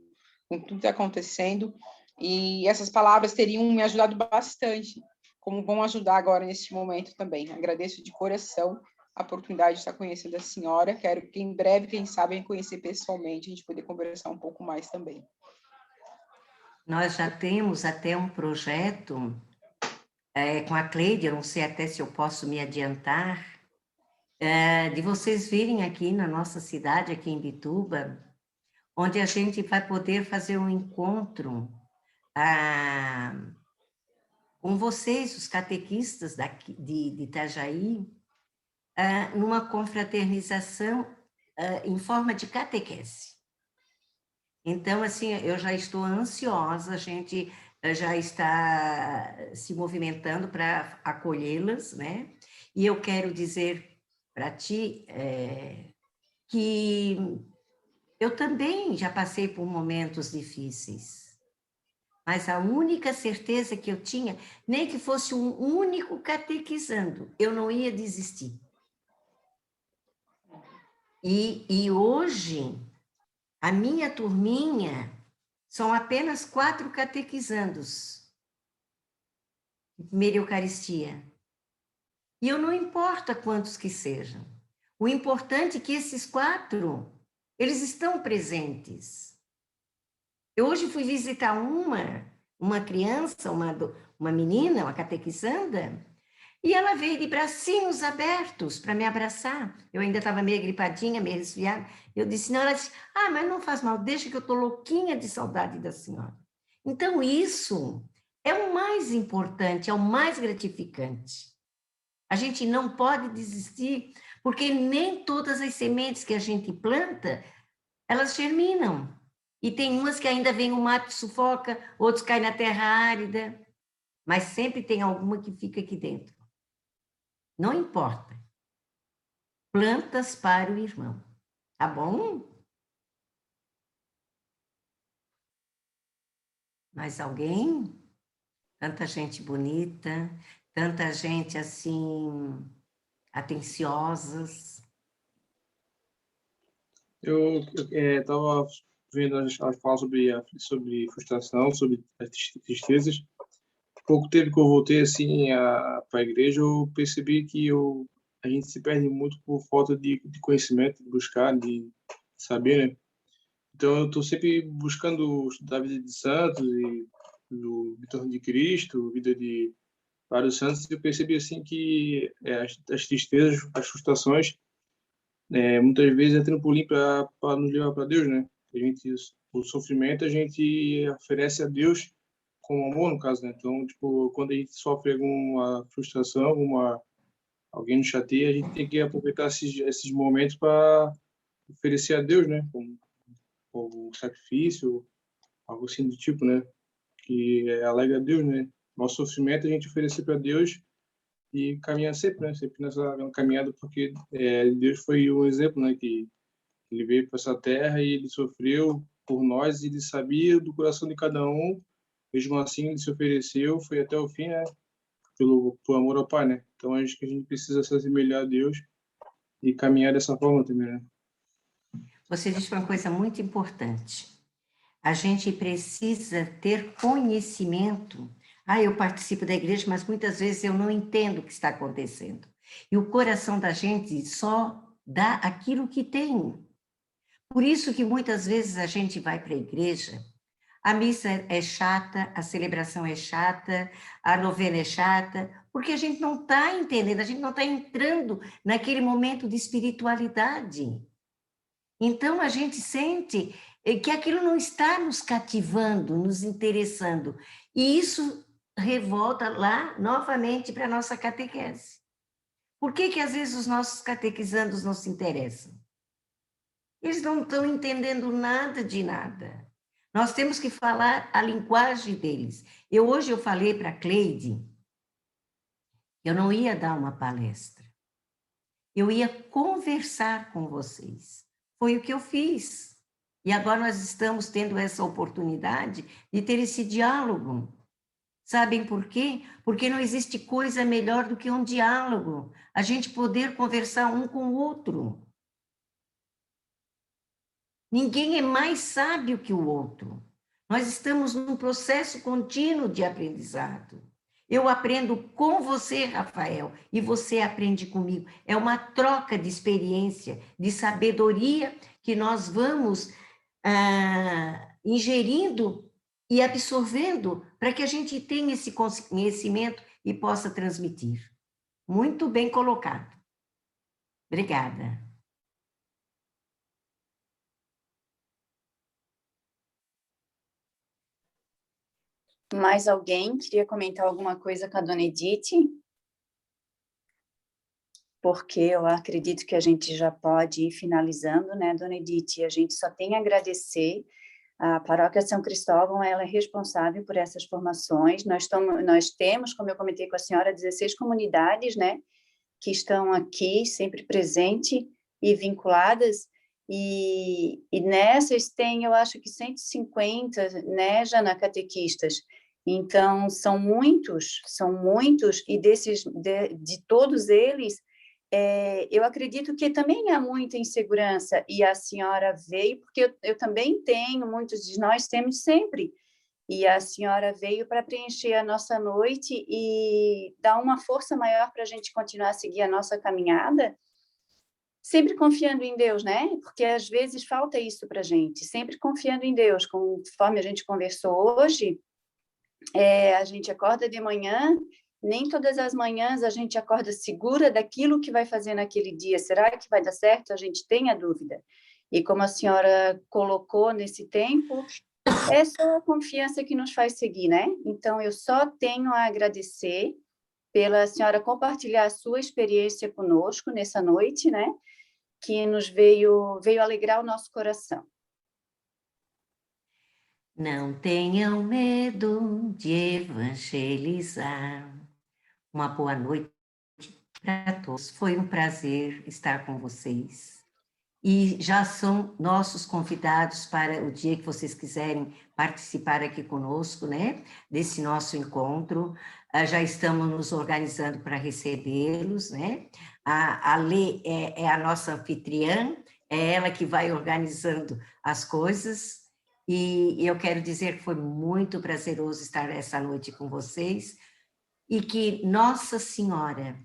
[SPEAKER 3] tudo que está acontecendo, e essas palavras teriam me ajudado bastante, como vão ajudar agora neste momento também. Agradeço de coração a oportunidade de estar conhecendo a senhora, quero que em breve, quem sabe, me conhecer pessoalmente, a gente poder conversar um pouco mais também.
[SPEAKER 2] Nós já temos até um projeto com a Cleide, eu não sei até se eu posso me adiantar, de vocês virem aqui na nossa cidade, aqui em Bituba, onde a gente vai poder fazer um encontro com vocês, os catequistas de Itajaí, numa confraternização em forma de catequese. Então, assim, eu já estou ansiosa, a gente já está se movimentando para acolhê-las, né? E eu quero dizer para ti que eu também já passei por momentos difíceis, mas a única certeza que eu tinha, nem que fosse um único catequizando, eu não ia desistir. E hoje, a minha turminha são apenas 4 catequizandos de primeira Eucaristia. E eu não importa quantos que sejam. O importante é que esses 4, eles estão presentes. Eu hoje fui visitar uma criança, uma menina, uma catequizanda, e ela veio de bracinhos abertos para me abraçar. Eu ainda estava meio gripadinha, meio resfriada. Eu disse, não, ela disse, mas não faz mal, deixa que eu estou louquinha de saudade da senhora. Então, isso é o mais importante, é o mais gratificante. A gente não pode desistir, porque nem todas as sementes que a gente planta, elas germinam. E tem umas que ainda vem o mato e sufoca, outros caem na terra árida, mas sempre tem alguma que fica aqui dentro. Não importa. Plantas para o irmão. Tá bom? Mais alguém? Tanta gente bonita, tanta gente assim, atenciosas.
[SPEAKER 4] Eu estava vendo as falas sobre frustração, sobre as tristezas. Pouco tempo que eu voltei assim para a igreja, eu percebi que a gente se perde muito por falta de conhecimento, de buscar, de saber, né? Então eu estou sempre buscando estudar a vida de santos e do Retorno de Cristo, vida de vários santos, e eu percebi assim que as tristezas, as frustrações, muitas vezes é trampolim para nos levar para Deus, né? O sofrimento a gente oferece a Deus com amor, no caso, né? Então, tipo, quando a gente sofre alguma frustração, alguém nos chateia, a gente tem que aproveitar esses momentos para oferecer a Deus, né? Como sacrifício, algo assim do tipo, né? Que alegra a Deus, né? Nosso sofrimento a gente oferecer para Deus e caminhar sempre, né? Sempre nessa caminhada, porque Deus foi um exemplo, né? Que ele veio para essa terra e ele sofreu por nós e ele sabia do coração de cada um. Mesmo assim, ele se ofereceu, foi até o fim, né? Por amor ao Pai, né? Então, acho que a gente precisa se assemelhar a Deus e caminhar dessa forma também, né?
[SPEAKER 2] Você disse uma coisa muito importante. A gente precisa ter conhecimento. Eu participo da igreja, mas muitas vezes eu não entendo o que está acontecendo. E o coração da gente só dá aquilo que tem. Por isso que muitas vezes a gente vai para a igreja, a missa é chata, a celebração é chata, a novena é chata, porque a gente não está entendendo, a gente não está entrando naquele momento de espiritualidade. Então, a gente sente que aquilo não está nos cativando, nos interessando. E isso revolta lá, novamente, para a nossa catequese. Por que às vezes, os nossos catequizandos não se interessam? Eles não estão entendendo nada de nada. Nós temos que falar a linguagem deles. Hoje eu falei para a Cleide, eu não ia dar uma palestra. Eu ia conversar com vocês. Foi o que eu fiz. E agora nós estamos tendo essa oportunidade de ter esse diálogo. Sabem por quê? Porque não existe coisa melhor do que um diálogo. A gente poder conversar um com o outro. Ninguém é mais sábio que o outro. Nós estamos num processo contínuo de aprendizado. Eu aprendo com você, Rafael, e você aprende comigo. É uma troca de experiência, de sabedoria que nós vamos ingerindo e absorvendo para que a gente tenha esse conhecimento e possa transmitir. Muito bem colocado. Obrigada.
[SPEAKER 1] Mais alguém queria comentar alguma coisa com a Dona Edith? Porque eu acredito que a gente já pode ir finalizando, né, Dona Edith? A gente só tem a agradecer. A Paróquia São Cristóvão, ela é responsável por essas formações. Nós temos, como eu comentei com a senhora, 16 comunidades, né, que estão aqui, sempre presentes e vinculadas. E nessas tem, eu acho que 150, né, Jana, catequistas. Então, são muitos, e de todos eles, eu acredito que também há muita insegurança, e a senhora veio, porque eu também tenho, muitos de nós temos sempre, e a senhora veio para preencher a nossa noite e dar uma força maior para a gente continuar a seguir a nossa caminhada, sempre confiando em Deus, né? Porque às vezes falta isso para a gente, sempre confiando em Deus, conforme a gente conversou hoje, a gente acorda de manhã, nem todas as manhãs a gente acorda segura daquilo que vai fazer naquele dia. Será que vai dar certo? A gente tem a dúvida. E como a senhora colocou nesse tempo, é só a confiança que nos faz seguir, né? Então, eu só tenho a agradecer pela senhora compartilhar a sua experiência conosco nessa noite, né? Que nos veio alegrar o nosso coração.
[SPEAKER 2] Não tenham medo de evangelizar. Uma boa noite para todos. Foi um prazer estar com vocês. E já são nossos convidados para o dia que vocês quiserem participar aqui conosco, né? Desse nosso encontro. Já estamos nos organizando para recebê-los, né? A Lê é a nossa anfitriã, é ela que vai organizando as coisas. E eu quero dizer que foi muito prazeroso estar essa noite com vocês e que Nossa Senhora,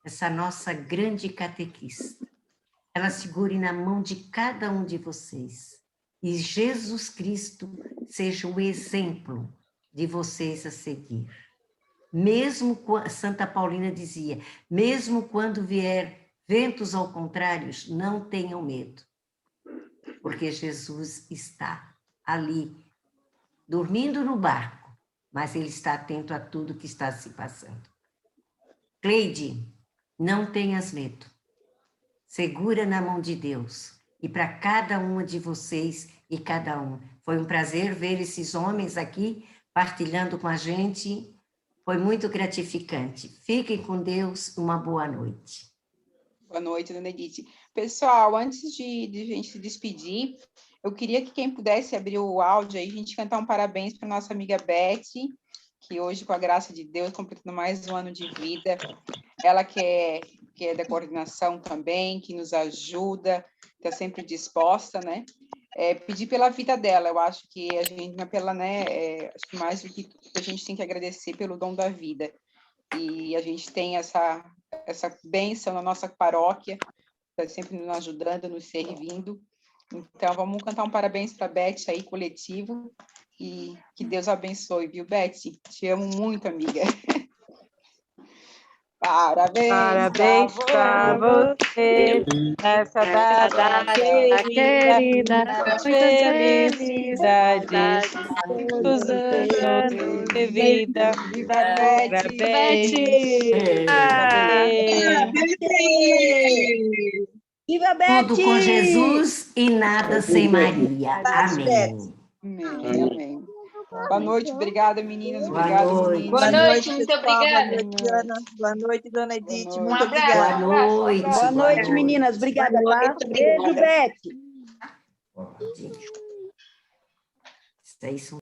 [SPEAKER 2] essa nossa grande catequista, ela segure na mão de cada um de vocês e Jesus Cristo seja o exemplo de vocês a seguir. Mesmo, Santa Paulina dizia, mesmo quando vier ventos ao contrário, não tenham medo, porque Jesus está ali, dormindo no barco, mas ele está atento a tudo que está se passando. Cleide, não tenhas medo. Segura na mão de Deus. E para cada uma de vocês e cada um. Foi um prazer ver esses homens aqui partilhando com a gente. Foi muito gratificante. Fiquem com Deus. Uma boa noite.
[SPEAKER 3] Boa noite, Dona Edith. Pessoal, antes de a gente se despedir, eu queria que quem pudesse abrir o áudio aí, a gente cantar um parabéns para nossa amiga Beth, que hoje, com a graça de Deus, completando mais um ano de vida. Ela que é da coordenação também, que nos ajuda, está sempre disposta, né? pedir pela vida dela. Eu acho que a gente, acho que mais do que tudo, a gente tem que agradecer pelo dom da vida. E a gente tem essa bênção na nossa paróquia, está sempre nos ajudando, nos servindo. Então, vamos cantar um parabéns para a Beth aí, coletivo, e que Deus abençoe, viu, Beth? Te amo muito, amiga.
[SPEAKER 6] Parabéns para você nessa data querida, muitas felicidades, muitos anos de vida.
[SPEAKER 3] Viva a Beth!
[SPEAKER 6] Parabéns!
[SPEAKER 7] Viva Beth!
[SPEAKER 2] Tudo com Jesus e nada sem Maria. Amém.
[SPEAKER 3] Amém, amém. Boa noite, obrigada, meninas.
[SPEAKER 2] Boa
[SPEAKER 3] Obrigada,
[SPEAKER 2] noite.
[SPEAKER 3] meninos.
[SPEAKER 7] Boa noite,
[SPEAKER 8] muito
[SPEAKER 7] pessoal.
[SPEAKER 8] obrigada.
[SPEAKER 7] Boa noite, Ana. Boa noite, dona Edith.
[SPEAKER 3] Boa noite.
[SPEAKER 7] Muito
[SPEAKER 8] abraço.
[SPEAKER 7] obrigada.
[SPEAKER 2] Boa noite.
[SPEAKER 7] Boa noite, meninas. Obrigada, tá? Beijo, Beth.
[SPEAKER 2] Isso aí são